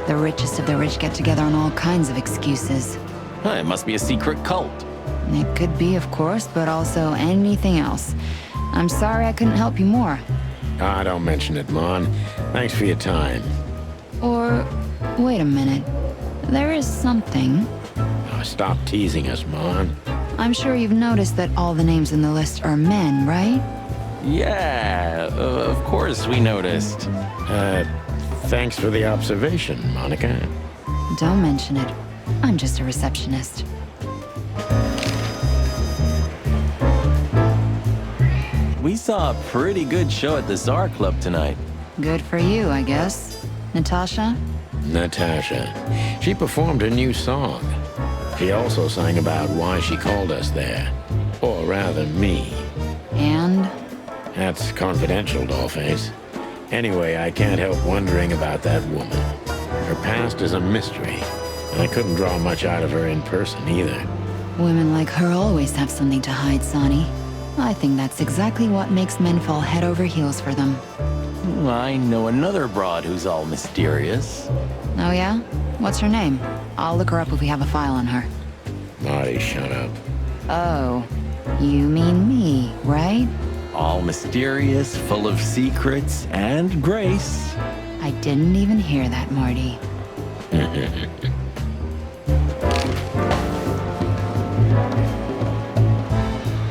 The richest of the rich get together on all kinds of excuses. It must be a secret cult. It could be, of course, but also anything else. I'm sorry I couldn't help you more. Ah, don't mention it, Mon. Thanks for your time. Or, wait a minute. There is something. Oh, stop teasing us, Mon. I'm sure you've noticed that all the names in the list are men, right? Yeah, of course we noticed. Thanks for the observation, Monica. Don't mention it. I'm just a receptionist. We saw a pretty good show at the Czar Club tonight. Good for you, I guess. Natasha? Natasha. She performed her new song. She also sang about why she called us there. Or rather, me. And? That's confidential, Dollface. Anyway, I can't help wondering about that woman. Her past is a mystery, and I couldn't draw much out of her in person either. Women like her always have something to hide, Sonny. I think that's exactly what makes men fall head over heels for them. I know another broad who's all mysterious. Oh yeah? What's her name? I'll look her up if we have a file on her. Marty, shut up. Oh, you mean me, right? All mysterious, full of secrets, and grace. I didn't even hear that, Marty.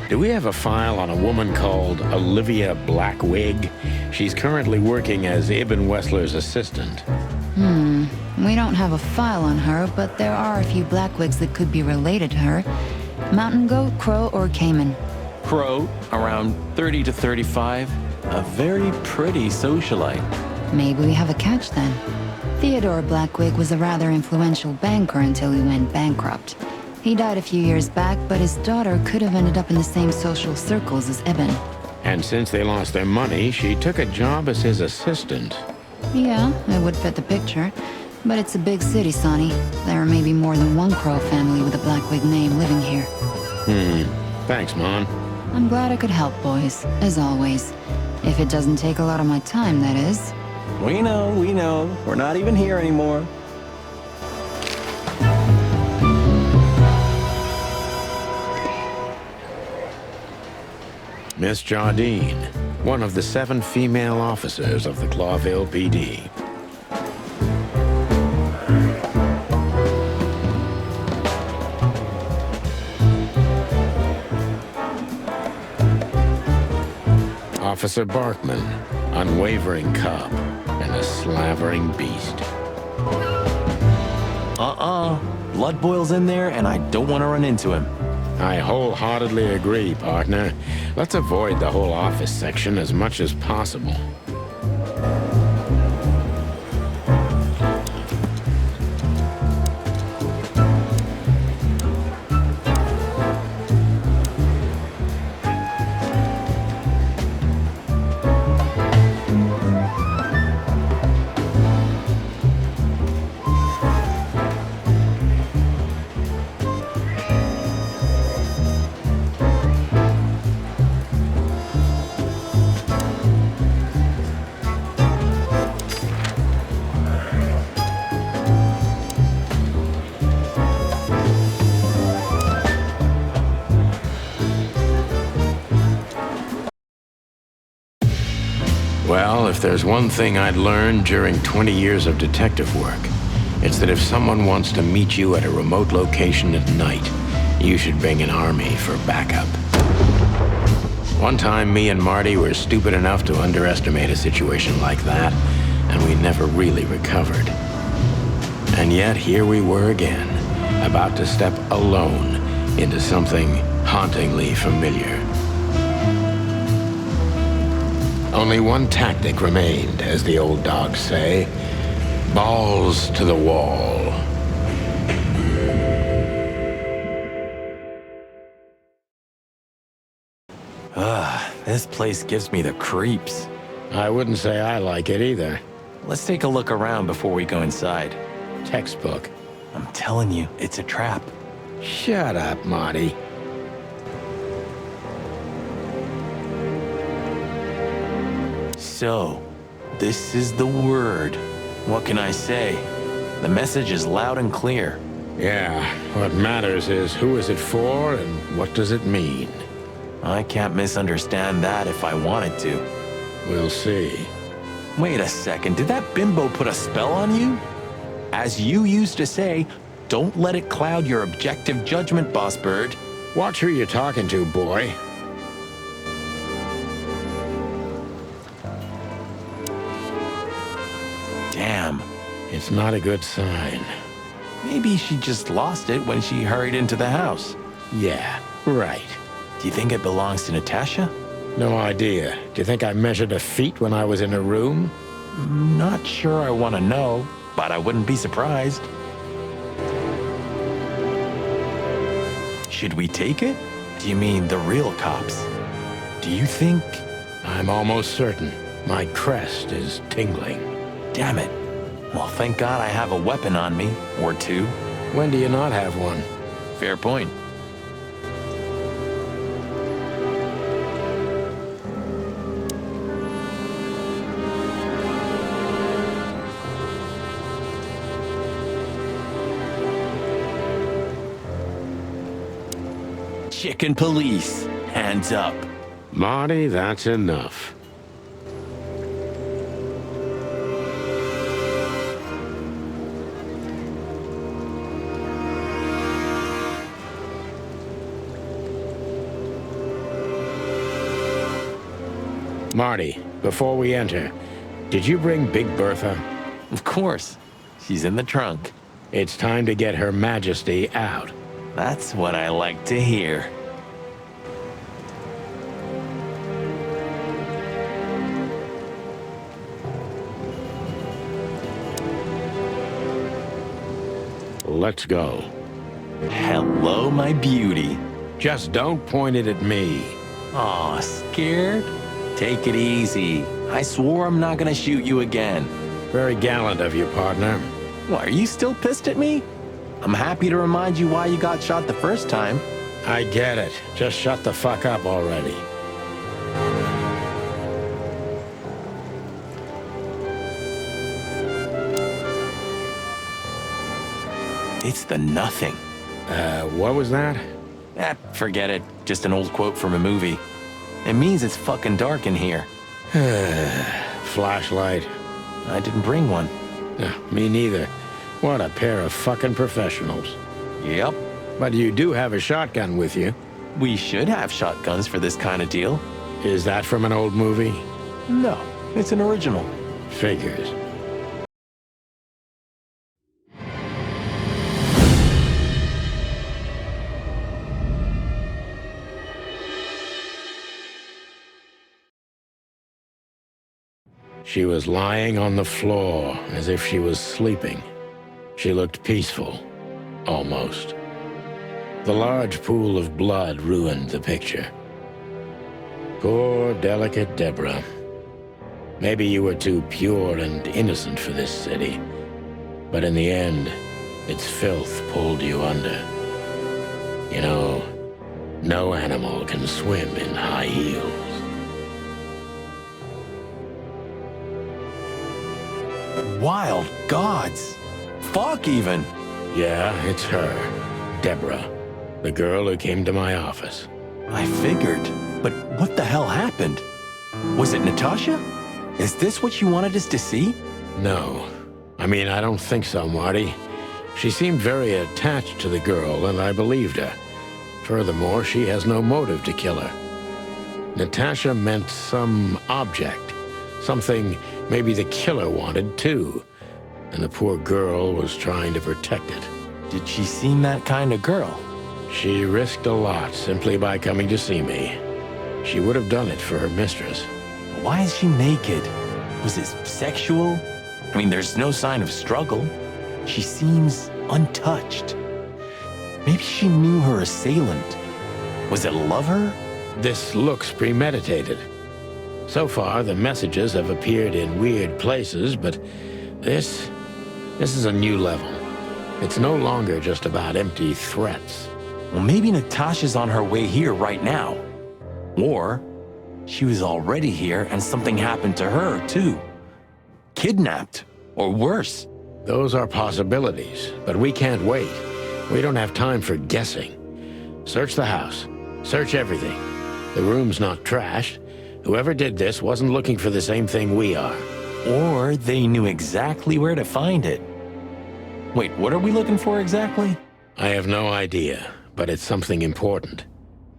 Do we have a file on a woman called Olivia Blackwig? She's currently working as Ibn Wessler's assistant. We don't have a file on her, but there are a few Blackwigs that could be related to her. Mountain goat, crow, or caiman. Crow, around 30 to 35. A very pretty socialite. Maybe we have a catch then. Theodore Blackwig was a rather influential banker until he went bankrupt. He died a few years back, but his daughter could have ended up in the same social circles as Ibn. And since they lost their money, she took a job as his assistant. Yeah, it would fit the picture. But it's a big city, Sonny. There may be more than one Crow family with a Blackwig name living here. Thanks, Mon. I'm glad I could help, boys, as always. If it doesn't take a lot of my time, that is. We know. We're not even here anymore. Miss Jardine, one of the 7 female officers of the Clawville PD. Officer Barkman, unwavering cop, and a slavering beast. Blood boils in there, and I don't want to run into him. I wholeheartedly agree, partner. Let's avoid the whole office section as much as possible. Well, if there's one thing I'd learned during 20 years of detective work, it's that if someone wants to meet you at a remote location at night, you should bring an army for backup. One time, me and Marty were stupid enough to underestimate a situation like that, and we never really recovered. And yet, here we were again, about to step alone into something hauntingly familiar. Only one tactic remained, as the old dogs say. Balls to the wall. This place gives me the creeps. I wouldn't say I like it either. Let's take a look around before we go inside. Textbook. I'm telling you, it's a trap. Shut up, Marty. So, this is the word. What can I say? The message is loud and clear. Yeah, what matters is who is it for and what does it mean? I can't misunderstand that if I wanted to. We'll see. Wait a second, did that bimbo put a spell on you? As you used to say, don't let it cloud your objective judgment, Boss Bird. Watch who you're talking to, boy. Damn. It's not a good sign. Maybe she just lost it when she hurried into the house. Yeah, right. Do you think it belongs to Natasha? No idea. Do you think I measured her feet when I was in her room? Not sure I want to know, but I wouldn't be surprised. Should we take it? Do you mean the real cops? Do you think... I'm almost certain. My crest is tingling. Damn it. Well, thank God I have a weapon on me, or two. When do you not have one? Fair point. Chicken police, hands up. Marty, that's enough. Marty, before we enter, did you bring Big Bertha? Of course. She's in the trunk. It's time to get Her Majesty out. That's what I like to hear. Let's go. Hello, my beauty. Just don't point it at me. Aw, scared? Take it easy. I swore I'm not gonna shoot you again. Very gallant of you, partner. Why, are you still pissed at me? I'm happy to remind you why you got shot the first time. I get it. Just shut the fuck up already. It's the nothing. What was that? Forget it. Just an old quote from a movie. It means it's fucking dark in here. Flashlight. I didn't bring one. Me neither. What a pair of fucking professionals. Yep. But you do have a shotgun with you. We should have shotguns for this kind of deal. Is that from an old movie? No, it's an original. Figures. She was lying on the floor as if she was sleeping. She looked peaceful, almost. The large pool of blood ruined the picture. Poor, delicate Deborah. Maybe you were too pure and innocent for this city, but in the end, its filth pulled you under. You know, no animal can swim in high heels. Wild gods. Fuck even. Yeah, it's her. Deborah. The girl who came to my office. I figured. But what the hell happened? Was it Natasha? Is this what you wanted us to see? No. I mean, I don't think so, Marty. She seemed very attached to the girl, and I believed her. Furthermore, she has no motive to kill her. Natasha meant some object. Something maybe the killer wanted, too. And the poor girl was trying to protect it. Did she seem that kind of girl? She risked a lot simply by coming to see me. She would have done it for her mistress. Why is she naked? Was it sexual? I mean, there's no sign of struggle. She seems untouched. Maybe she knew her assailant. Was it a lover? This looks premeditated. So far, the messages have appeared in weird places, but this is a new level. It's no longer just about empty threats. Well, maybe Natasha's on her way here right now. Or she was already here and something happened to her, too. Kidnapped, or worse. Those are possibilities, but we can't wait. We don't have time for guessing. Search the house. Search everything. The room's not trashed. Whoever did this wasn't looking for the same thing we are. Or they knew exactly where to find it. Wait, what are we looking for exactly? I have no idea, but it's something important.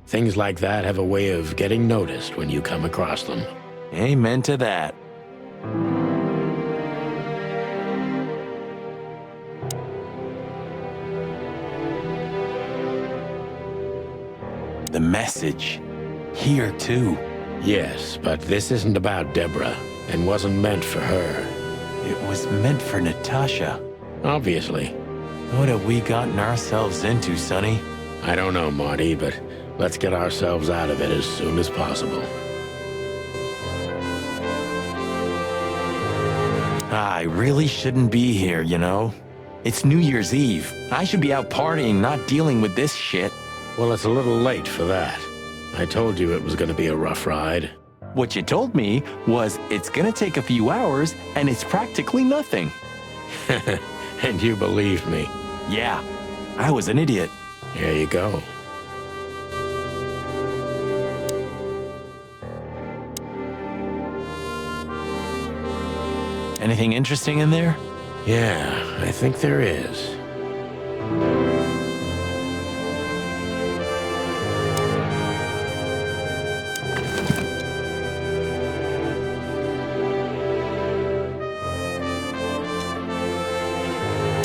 Things like that have a way of getting noticed when you come across them. Amen to that. The message. Here, too. Yes, but this isn't about Deborah, and wasn't meant for her. It was meant for Natasha. Obviously. What have we gotten ourselves into, Sonny? I don't know, Marty, but let's get ourselves out of it as soon as possible. I really shouldn't be here, you know? It's New Year's Eve. I should be out partying, not dealing with this shit. Well, it's a little late for that. I told you it was going to be a rough ride. What you told me was it's gonna take a few hours and it's practically nothing. And you believed me. Yeah, I was an idiot. Here you go. Anything interesting in there? Yeah, I think there is.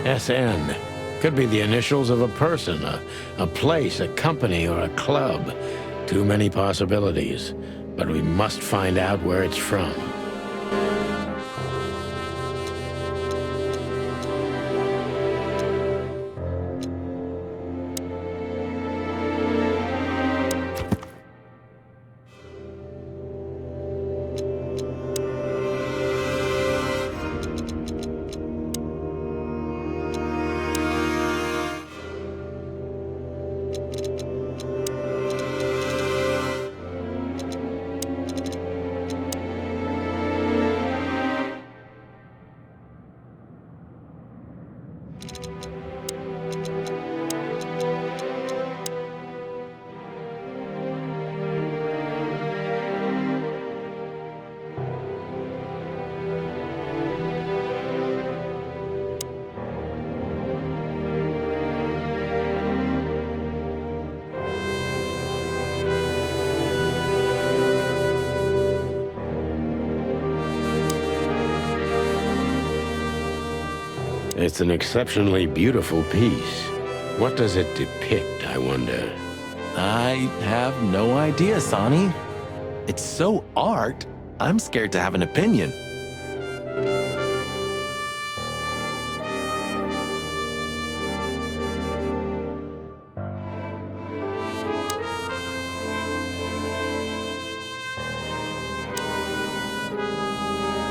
SN. Could be the initials of a person, a place, a company, or a club. Too many possibilities. But we must find out where it's from. It's an exceptionally beautiful piece. What does it depict, I wonder? I have no idea, Sonny. It's so art, I'm scared to have an opinion.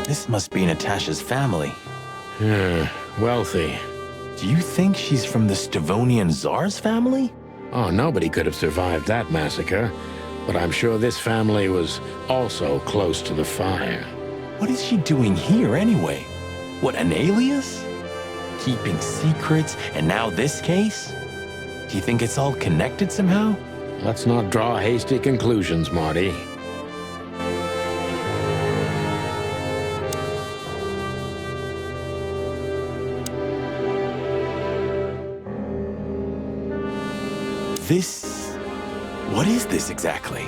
This must be Natasha's family. Wealthy. Do you think she's from the Stavonian Tsar's family? Oh, nobody could have survived that massacre. But I'm sure this family was also close to the fire. What is she doing here anyway? What, an alias? Keeping secrets, and now this case? Do you think it's all connected somehow? Let's not draw hasty conclusions, Marty. What is this exactly?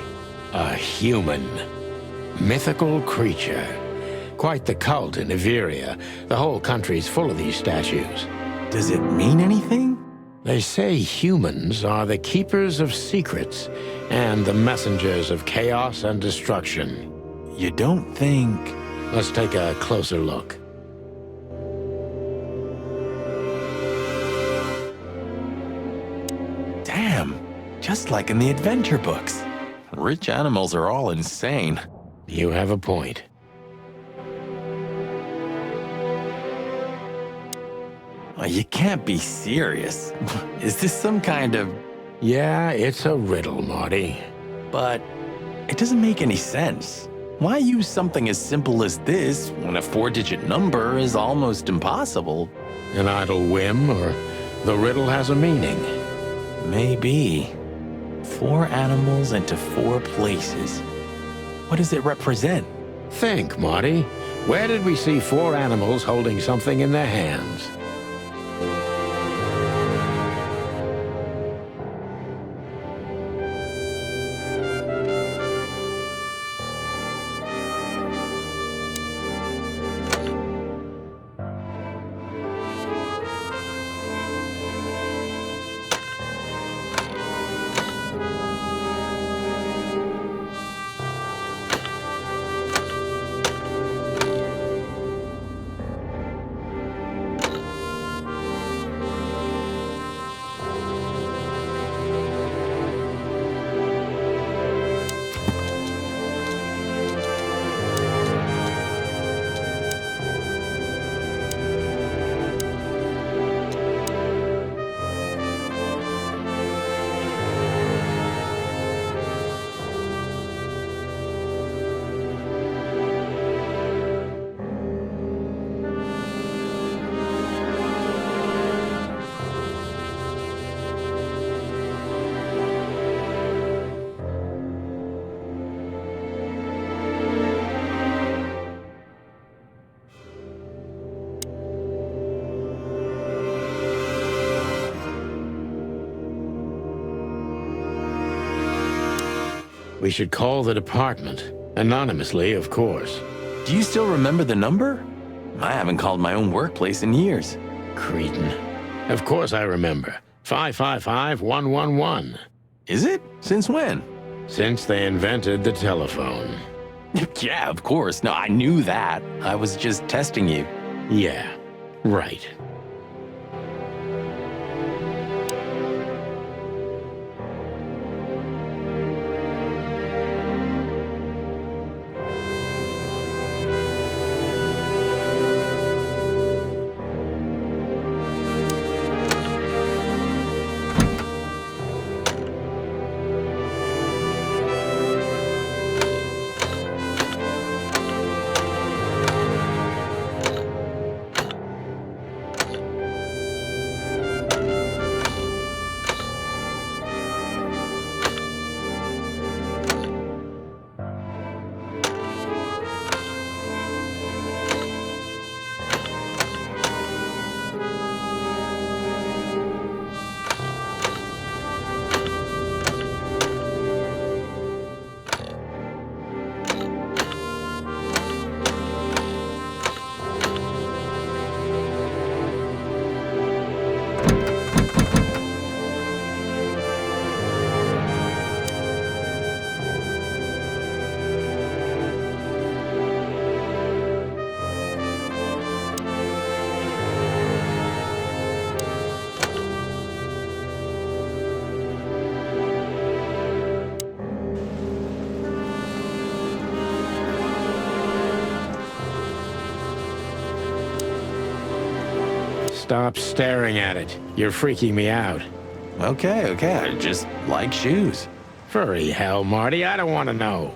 A human. Mythical creature. Quite the cult in Iveria. The whole country's full of these statues. Does it mean anything? They say humans are the keepers of secrets and the messengers of chaos and destruction. You don't think... Let's take a closer look. Damn, just like in the adventure books. Rich animals are all insane. You have a point. Oh, you can't be serious. Is this some kind of... Yeah, it's a riddle, Marty. But it doesn't make any sense. Why use something as simple as this when a 4-digit number is almost impossible? An idle whim, or the riddle has a meaning? Maybe. 4 animals into 4 places. What does it represent? Think, Marty. Where did we see 4 animals holding something in their hands? We should call the department. Anonymously, of course. Do you still remember the number? I haven't called my own workplace in years. Cretin. Of course I remember. 555-111. Is it? Since when? Since they invented the telephone. Yeah, of course. No, I knew that. I was just testing you. Yeah, right. Stop staring at it. You're freaking me out. Okay, I just like shoes. Furry hell, Marty, I don't want to know.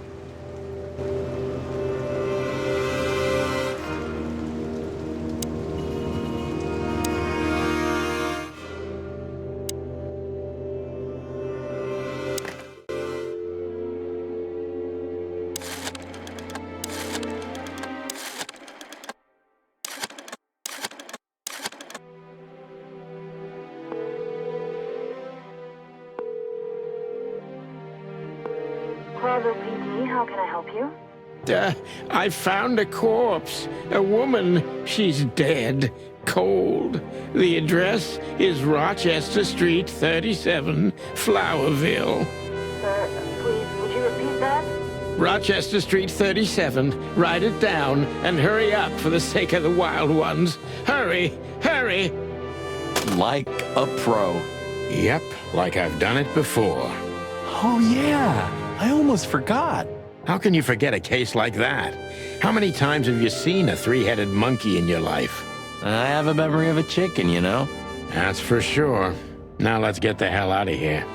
Bravo PD, how can I help you? I found a corpse. A woman. She's dead. Cold. The address is Rochester Street, 37, Flowerville. Sir, please, would you repeat that? Rochester Street, 37. Write it down and hurry up for the sake of the wild ones. Hurry! Hurry! Like a pro. Yep, like I've done it before. Oh, yeah. I almost forgot. How can you forget a case like that? How many times have you seen a three-headed monkey in your life? I have a memory of a chicken, you know? That's for sure. Now let's get the hell out of here.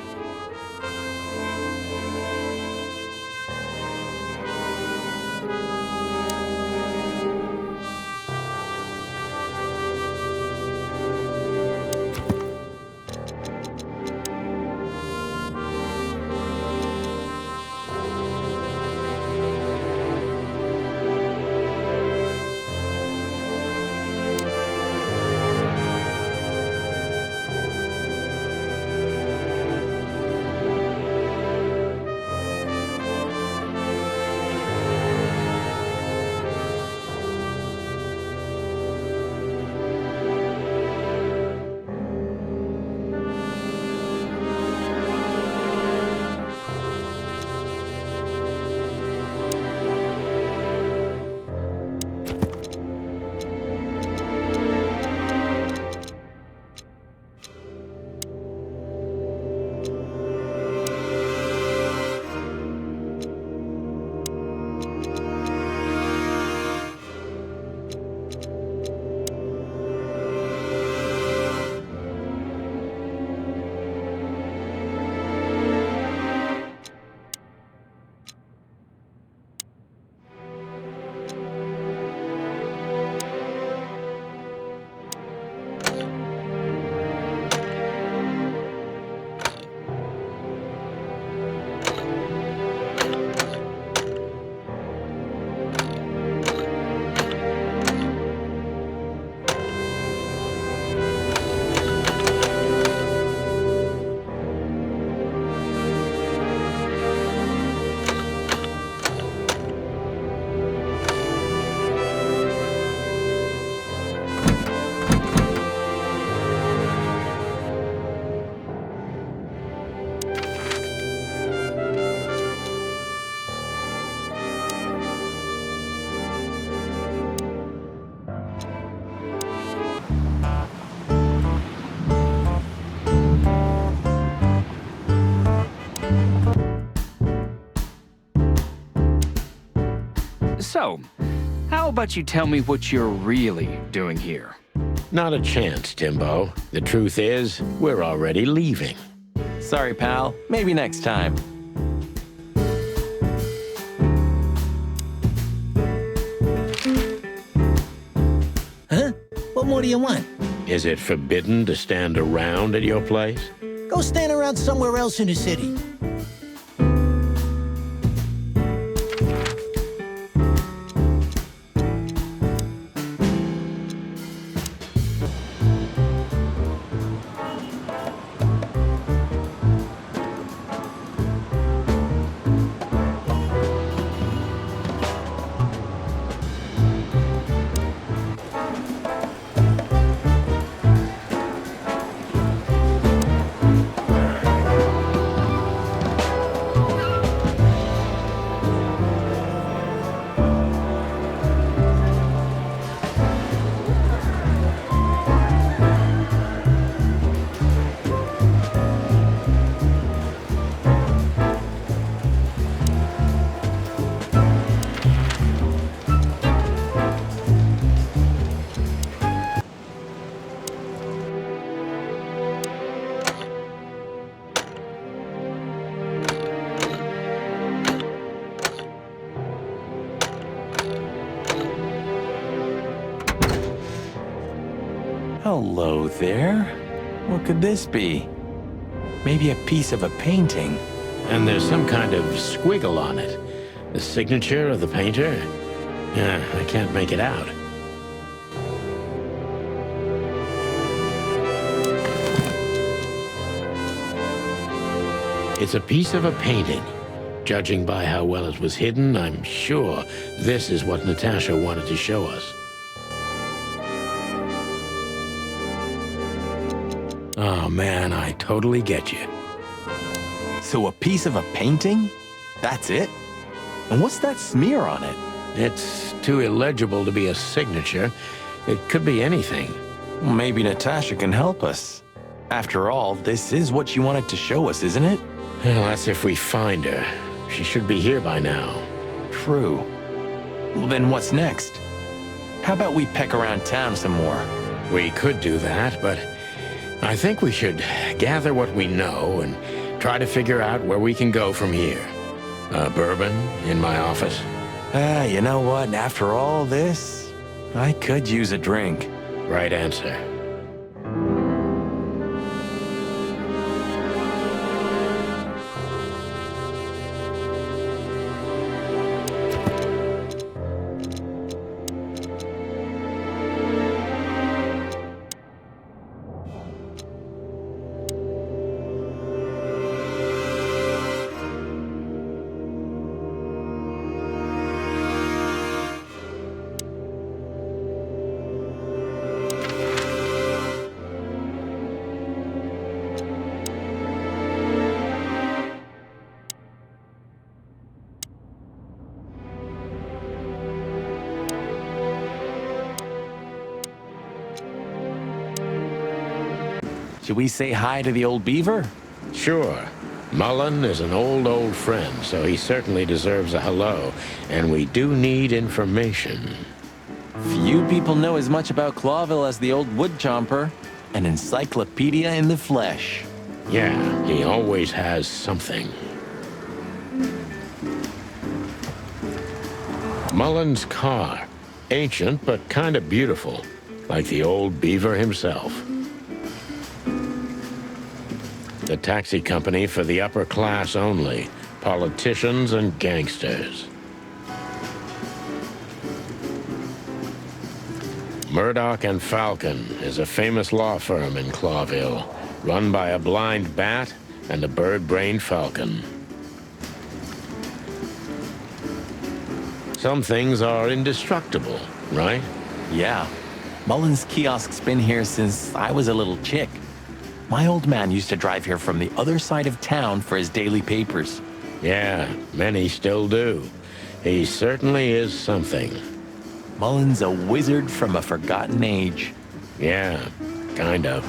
So, how about you tell me what you're really doing here? Not a chance, Timbo. The truth is, we're already leaving. Sorry, pal. Maybe next time. Huh? What more do you want? Is it forbidden to stand around at your place? Go stand around somewhere else in the city. Hello there. What could this be? Maybe a piece of a painting. And there's some kind of squiggle on it. The signature of the painter? I can't make it out. It's a piece of a painting. Judging by how well it was hidden, I'm sure this is what Natasha wanted to show us. Oh man, I totally get you. So a piece of a painting? That's it? And what's that smear on it? It's too illegible to be a signature. It could be anything. Maybe Natasha can help us. After all, this is what she wanted to show us, isn't it? Well, that's if we find her. She should be here by now. True. Well, then what's next? How about we peck around town some more? We could do that, but I think we should gather what we know and try to figure out where we can go from here. Bourbon in my office? You know what? After all this, I could use a drink. Right answer. Should we say hi to the old beaver? Sure. Mullen is an old friend, so he certainly deserves a hello, and we do need information. Few people know as much about Clawville as the old wood chomper, an encyclopedia in the flesh. Yeah, he always has something. Mullen's car. Ancient, but kind of beautiful, like the old beaver himself. The taxi company for the upper class only, politicians and gangsters. Murdoch and Falcon is a famous law firm in Clawville, run by a blind bat and a bird-brained falcon. Some things are indestructible, right? Yeah. Mullen's kiosk's been here since I was a little chick. My old man used to drive here from the other side of town for his daily papers. Yeah, many still do. He certainly is something. Mullen's a wizard from a forgotten age. Yeah, kind of.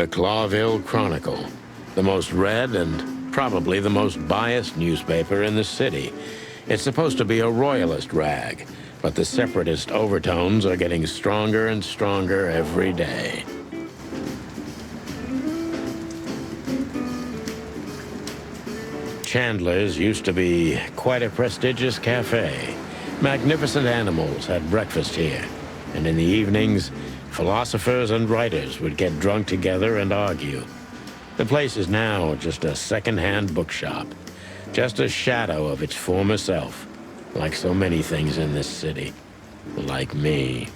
the Clawville Chronicle, the most read and probably the most biased newspaper in the city. It's supposed to be a royalist rag, but the separatist overtones are getting stronger and stronger every day. Chandler's used to be quite a prestigious cafe. Magnificent animals had breakfast here, and in the evenings, philosophers and writers would get drunk together and argue. The place is now just a second-hand bookshop, just a shadow of its former self, like so many things in this city, like me.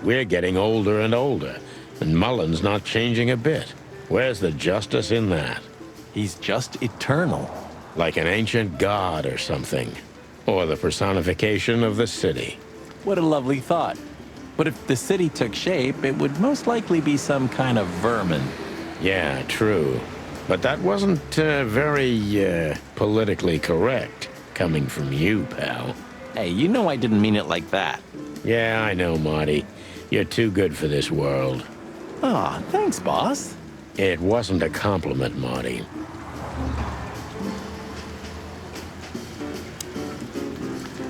We're getting older and older, and Mullen's not changing a bit. Where's the justice in that? He's just eternal. Like an ancient god or something. Or the personification of the city. What a lovely thought. But if the city took shape, it would most likely be some kind of vermin. Yeah, true. But that wasn't very politically correct, coming from you, pal. Hey, you know I didn't mean it like that. Yeah, I know, Marty. You're too good for this world. Aw, thanks, boss. It wasn't a compliment, Marty.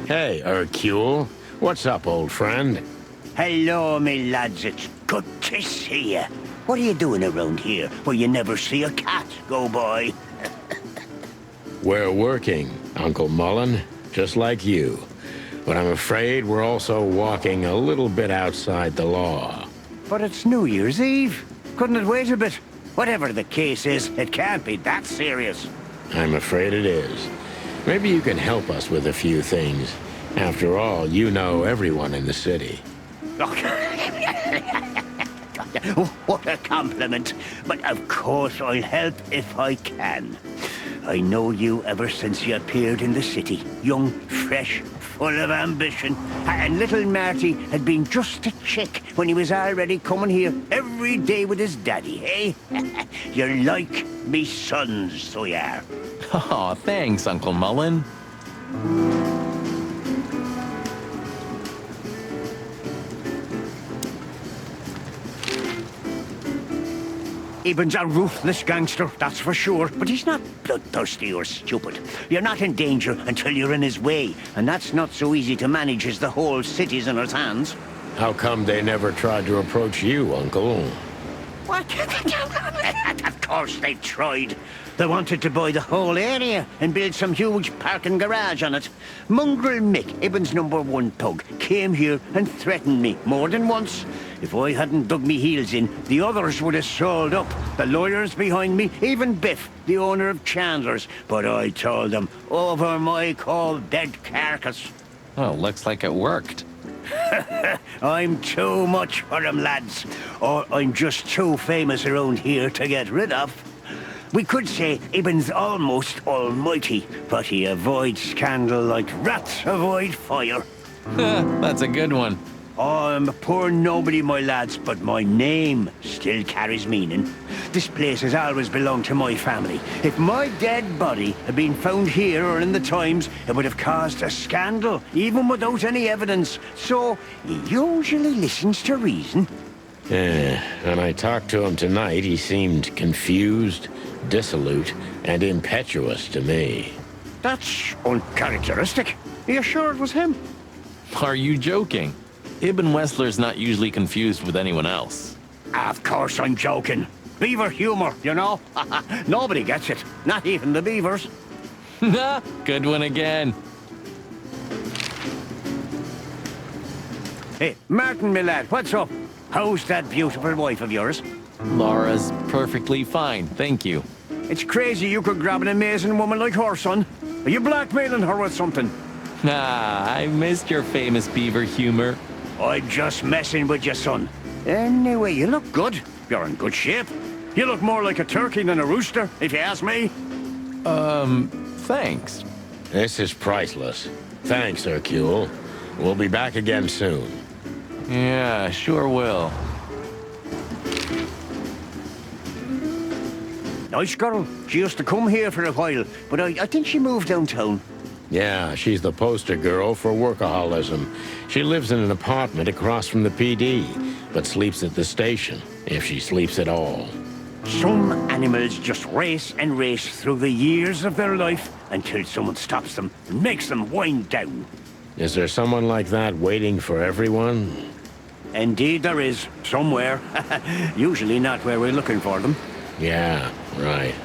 Hey, Hercule. What's up, old friend? Hello, me lads. It's good to see you. What are you doing around here where you never see a cat go by? We're working, Uncle Mullen, just like you. But I'm afraid we're also walking a little bit outside the law. But it's New Year's Eve. Couldn't it wait a bit? Whatever the case is, it can't be that serious. I'm afraid it is. Maybe you can help us with a few things. After all, you know everyone in the city. What a compliment. But of course I'll help if I can. I know you ever since you appeared in the city. Young, fresh, full of ambition. And little Marty had been just a chick when he was already coming here every day with his daddy, eh? You're like me sons, so you are. Aw, thanks, Uncle Mullen. Eben's a ruthless gangster, that's for sure. But he's not bloodthirsty or stupid. You're not in danger until you're in his way. And that's not so easy to manage as the whole city's in his hands. How come they never tried to approach you, Uncle? What? Of course they tried. They wanted to buy the whole area and build some huge parking garage on it. Mongrel Mick, Ibben's #1 thug, came here and threatened me more than once. If I hadn't dug me heels in, the others would have sold up. The lawyers behind me, even Biff, the owner of Chandler's. But I told them, over my cold dead carcass. Well, looks like it worked. I'm too much for them, lads. Or I'm just too famous around here to get rid of. We could say Ibben's almost almighty, but he avoids scandal like rats avoid fire. That's a good one. I'm a poor nobody, my lads, but my name still carries meaning. This place has always belonged to my family. If my dead body had been found here or in the Times, it would have caused a scandal, even without any evidence. So, he usually listens to reason. When I talked to him tonight, he seemed confused, dissolute, and impetuous to me. That's uncharacteristic. Are you sure it was him? Are you joking? Ibn Wessler's not usually confused with anyone else. Of course I'm joking. Beaver humor, you know? Nobody gets it. Not even the beavers. Good one again. Hey, Martin, my lad, what's up? How's that beautiful wife of yours? Laura's perfectly fine, thank you. It's crazy you could grab an amazing woman like her, son. Are you blackmailing her with something? I missed your famous beaver humor. I'm just messing with you, son. Anyway, you look good. You're in good shape. You look more like a turkey than a rooster, if you ask me. Thanks. This is priceless. Thanks, Hercule. We'll be back again soon. Yeah, sure will. Nice girl. She used to come here for a while, but I think she moved downtown. Yeah, she's the poster girl for workaholism. She lives in an apartment across from the PD, but sleeps at the station, if she sleeps at all. Some animals just race and race through the years of their life until someone stops them and makes them wind down. Is there someone like that waiting for everyone? Indeed there is, somewhere. Usually not where we're looking for them. Yeah, right.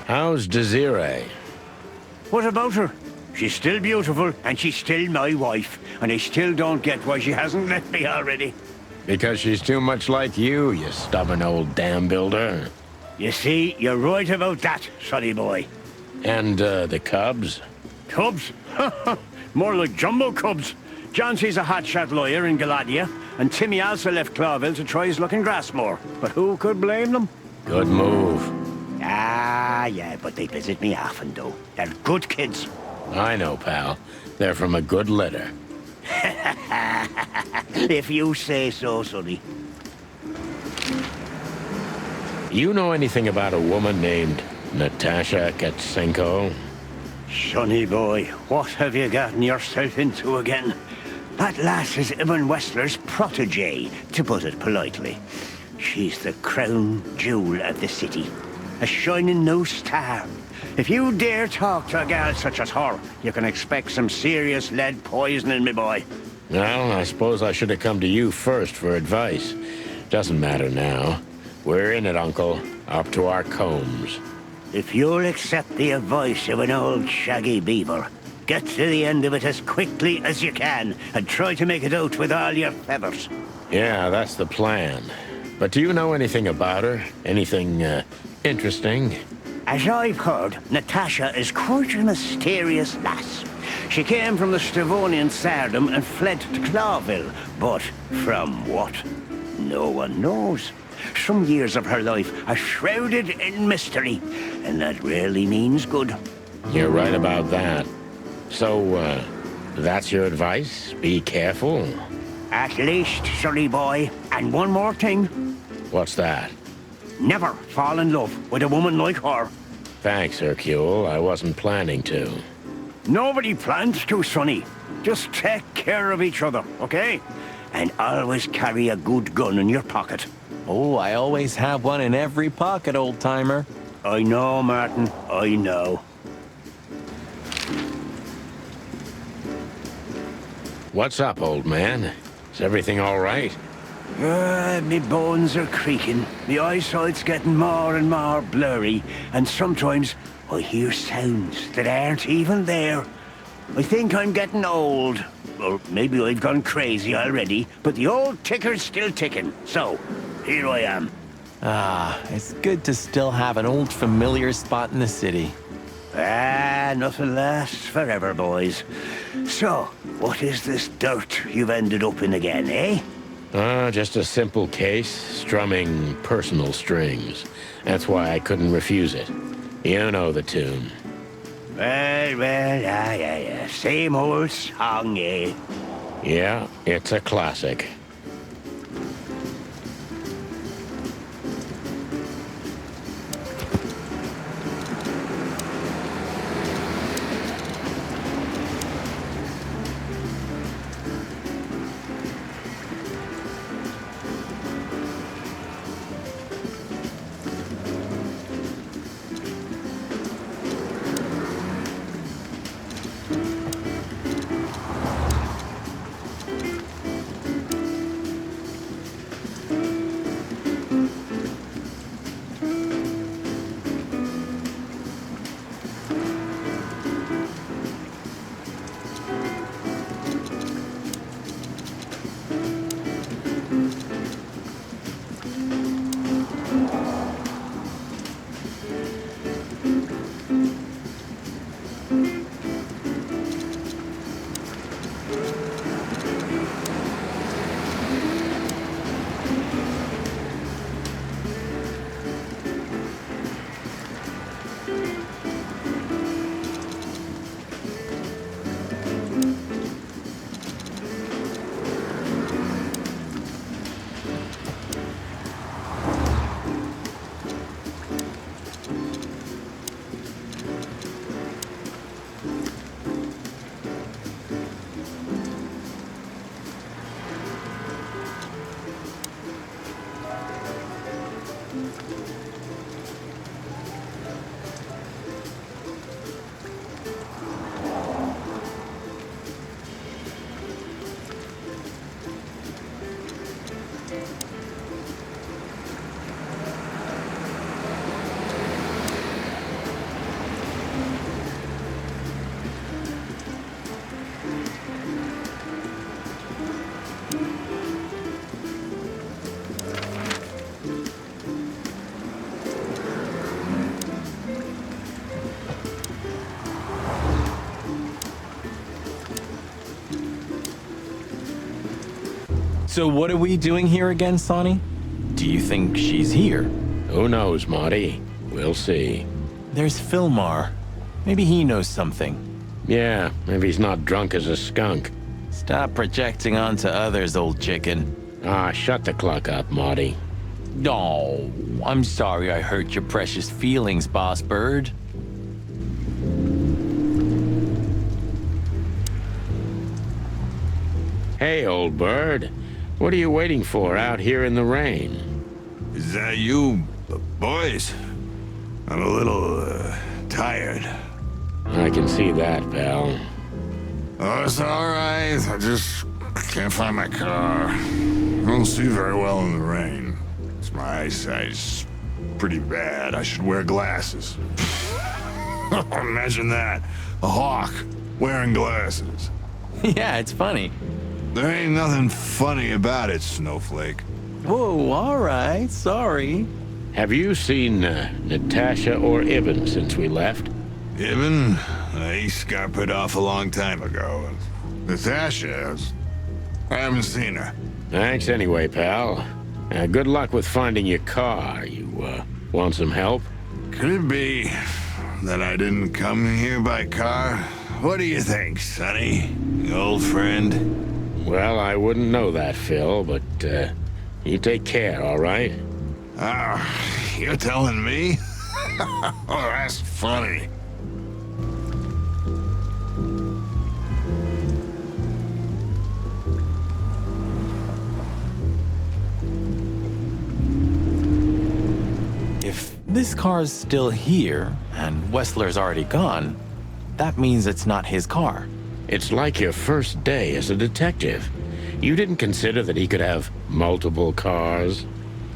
How's Desiree? What about her? She's still beautiful, and she's still my wife, and I still don't get why she hasn't left me already. Because she's too much like you stubborn old dam builder. You see, you're right about that, sonny boy. And, the cubs? Cubs? More like jumbo cubs. Johnson's a hotshot lawyer in Galadia, and Timmy also left Clawville to try his luck in Grassmore. But who could blame them? Good move. Ah, yeah, but they visit me often, though. They're good kids. I know, pal. They're from a good litter. If you say so, sonny. You know anything about a woman named Natasha Katsenko? Sonny boy, what have you gotten yourself into again? That lass is Ibn Wessler's protege, to put it politely. She's the crown jewel of the city. A shining new star. If you dare talk to a gal such as her, you can expect some serious lead poisoning, me boy. Well, I suppose I should have come to you first for advice. Doesn't matter now. We're in it, Uncle. Up to our combs. If you'll accept the advice of an old shaggy beaver, get to the end of it as quickly as you can, and try to make it out with all your feathers. Yeah, that's the plan. But do you know anything about her? Anything, interesting? As I've heard, Natasha is quite a mysterious lass. She came from the Stavonian Tsardom and fled to Clawville, but from what? No one knows. Some years of her life are shrouded in mystery, and that rarely means good. You're right about that. So, that's your advice? Be careful? At least, sonny boy. And one more thing. What's that? Never fall in love with a woman like her. Thanks, Hercule. I wasn't planning to. Nobody plans to, sonny. Just take care of each other, okay? And always carry a good gun in your pocket. Oh, I always have one in every pocket, old-timer. I know, Martin. I know. What's up, old man? Is everything all right? Me bones are creaking. My eyesight's getting more and more blurry, and sometimes I hear sounds that aren't even there. I think I'm getting old. Or maybe I've gone crazy already, but the old ticker's still ticking. So, here I am. Ah, it's good to still have an old familiar spot in the city. Ah, nothing lasts forever, boys. So, what is this dirt you've ended up in again, eh? Just a simple case, strumming personal strings. That's why I couldn't refuse it. You know the tune. Well, yeah. Same old song, eh? Yeah, it's a classic. So what are we doing here again, Sonny? Do you think she's here? Who knows, Marty? We'll see. There's Philmar. Maybe he knows something. Yeah, if he's not drunk as a skunk. Stop projecting onto others, old chicken. Ah, shut the clock up, Marty. Oh, I'm sorry I hurt your precious feelings, Boss Bird. Hey, old bird. What are you waiting for out here in the rain? Is that you, boys? I'm a little, tired. I can see that, pal. Oh, it's all right. I just can't find my car. I don't see very well in the rain. My eyesight's pretty bad. I should wear glasses. Imagine that. A hawk wearing glasses. Yeah, it's funny. There ain't nothing funny about it, Snowflake. Whoa, all right, sorry. Have you seen Natasha or Ibn since we left? Ibn? He scampered off a long time ago. Natasha, I haven't seen her. Thanks anyway, pal. Good luck with finding your car. You, want some help? Could it be that I didn't come here by car? What do you think, Sonny? Old friend? Well, I wouldn't know that, Phil, but, you take care, all right? You're telling me? Oh, that's funny. If this car's still here, and Wessler's already gone, that means it's not his car. It's like your first day as a detective. You didn't consider that he could have multiple cars?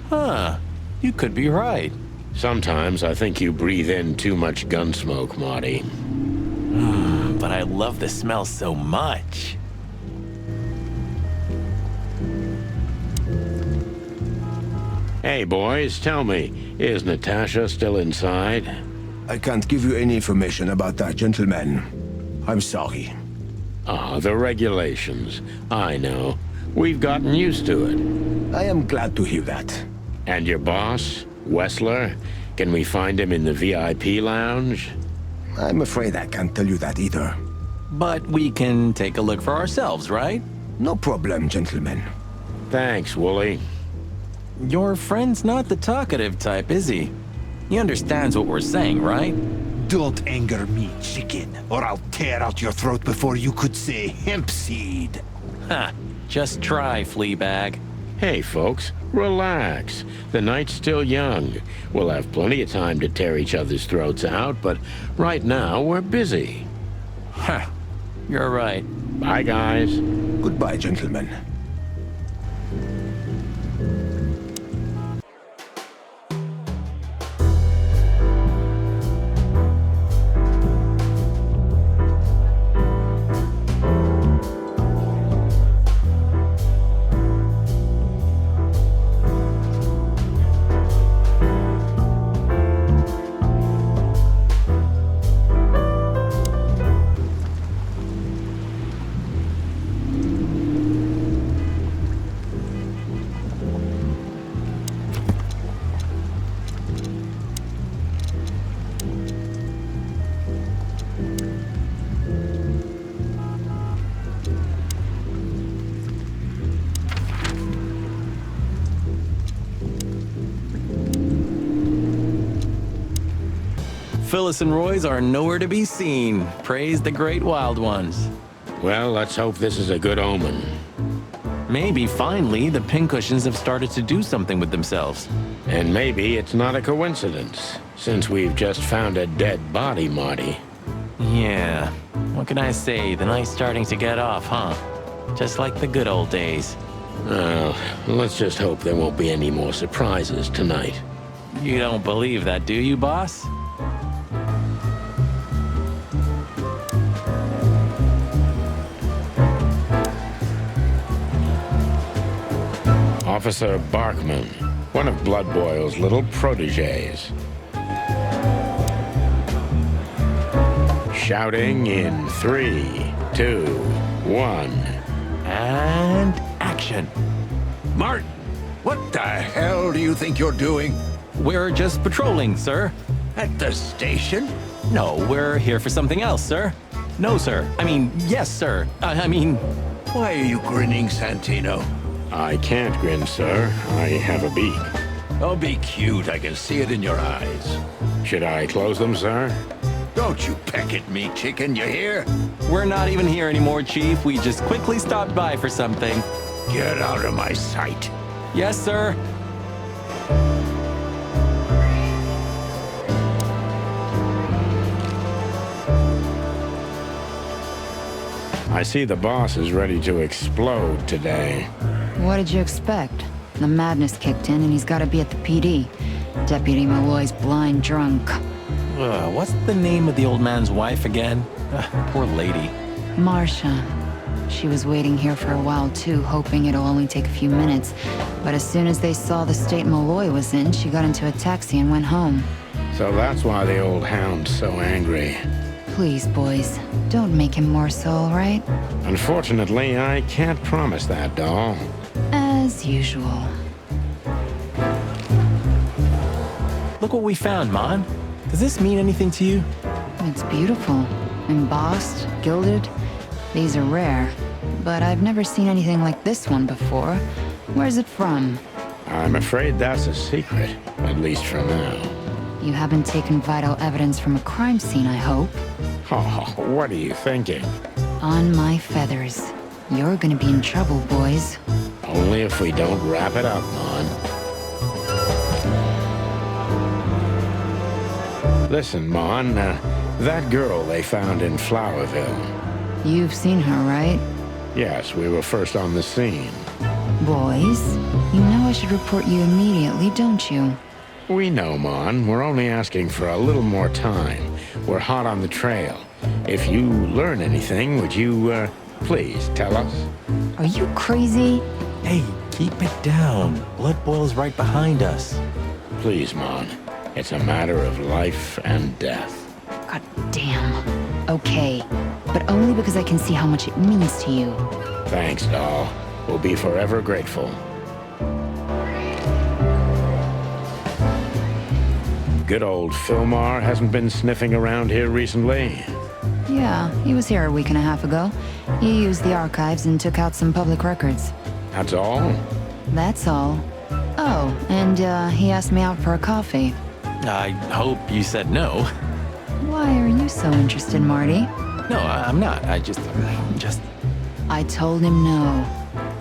Huh, you could be right. Sometimes I think you breathe in too much gun smoke, Marty. But I love the smell so much. Hey, boys, tell me, is Natasha still inside? I can't give you any information about that, gentlemen. I'm sorry. Ah, the regulations. I know. We've gotten used to it. I am glad to hear that. And your boss, Wessler? Can we find him in the VIP lounge? I'm afraid I can't tell you that either. But we can take a look for ourselves, right? No problem, gentlemen. Thanks, Wooly. Your friend's not the talkative type, is he? He understands what we're saying, right? Don't anger me, chicken, or I'll tear out your throat before you could say hemp seed. Ha! Just try, Fleabag. Hey, folks, relax. The night's still young. We'll have plenty of time to tear each other's throats out, but right now we're busy. Ha! You're right. Bye, guys. Goodbye, gentlemen. Phyllis and Roy's are nowhere to be seen. Praise the great wild ones. Well, let's hope this is a good omen. Maybe finally the pincushions have started to do something with themselves. And maybe it's not a coincidence, since we've just found a dead body, Marty. Yeah, what can I say? The night's starting to get off, huh? Just like the good old days. Well, let's just hope there won't be any more surprises tonight. You don't believe that, do you, boss? Officer Barkman, one of Blood Boil's little protégés. Shouting in 3, 2, 1. And action. Martin, what the hell do you think you're doing? We're just patrolling, sir. At the station? No, we're here for something else, sir. No, sir. I mean, yes, sir. I mean... Why are you grinning, Santino? I can't grin, sir. I have a beak. Oh, be cute. I can see it in your eyes. Should I close them, sir? Don't you peck at me, chicken, you hear? We're not even here anymore, Chief. We just quickly stopped by for something. Get out of my sight. Yes, sir. I see the boss is ready to explode today. What did you expect? The madness kicked in and he's got to be at the PD. Deputy Malloy's blind drunk. What's the name of the old man's wife again? Poor lady. Marcia. She was waiting here for a while too, hoping it'll only take a few minutes. But as soon as they saw the state Malloy was in, she got into a taxi and went home. So that's why the old hound's so angry. Please, boys, don't make him more so, all right? Unfortunately, I can't promise that, doll. As usual. Look what we found, Mon. Does this mean anything to you? It's beautiful. Embossed, gilded. These are rare. But I've never seen anything like this one before. Where's it from? I'm afraid that's a secret, at least for now. You haven't taken vital evidence from a crime scene, I hope. Oh, what are you thinking? On my feathers. You're gonna be in trouble, boys. Only if we don't wrap it up, Mon. Listen, Mon, that girl they found in Flowerville. You've seen her, right? Yes, we were first on the scene. Boys, you know I should report you immediately, don't you? We know, Mon. We're only asking for a little more time. We're hot on the trail. If you learn anything, would you, please tell us? Are you crazy? Hey, keep it down. Blood boils right behind us. Please, Mon. It's a matter of life and death. God damn. Okay, but only because I can see how much it means to you. Thanks, doll. We'll be forever grateful. Good old Fillmore hasn't been sniffing around here recently. Yeah, he was here a week and a half ago. He used the archives and took out some public records. That's all? That's all. Oh, and he asked me out for a coffee. I hope you said no. Why are you so interested, Marty? No, I'm not. I just... I told him no.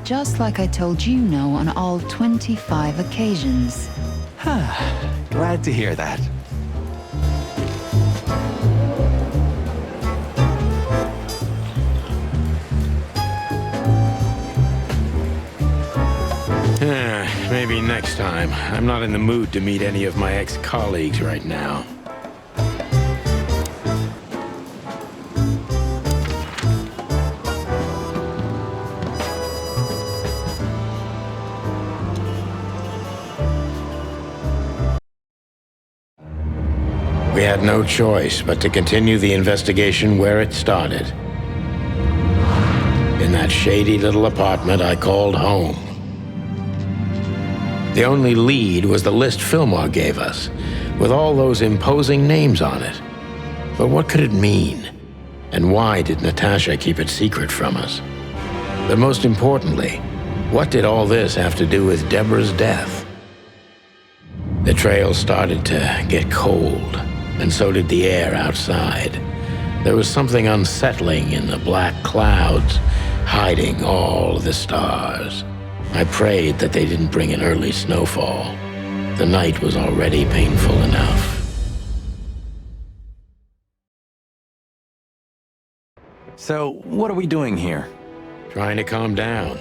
Just like I told you no on all 25 occasions. Glad to hear that. Maybe next time. I'm not in the mood to meet any of my ex-colleagues right now. We had no choice but to continue the investigation where it started. In that shady little apartment I called home. The only lead was the list Fillmore gave us, with all those imposing names on it. But what could it mean? And why did Natasha keep it secret from us? But most importantly, what did all this have to do with Deborah's death? The trail started to get cold, and so did the air outside. There was something unsettling in the black clouds, hiding all the stars. I prayed that they didn't bring an early snowfall. The night was already painful enough. So, what are we doing here? Trying to calm down.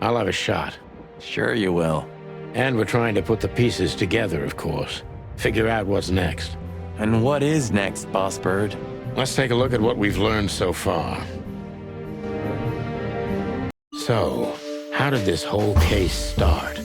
I'll have a shot. Sure you will. And we're trying to put the pieces together, of course. Figure out what's next. And what is next, Boss Bird? Let's take a look at what we've learned so far. So, how did this whole case start?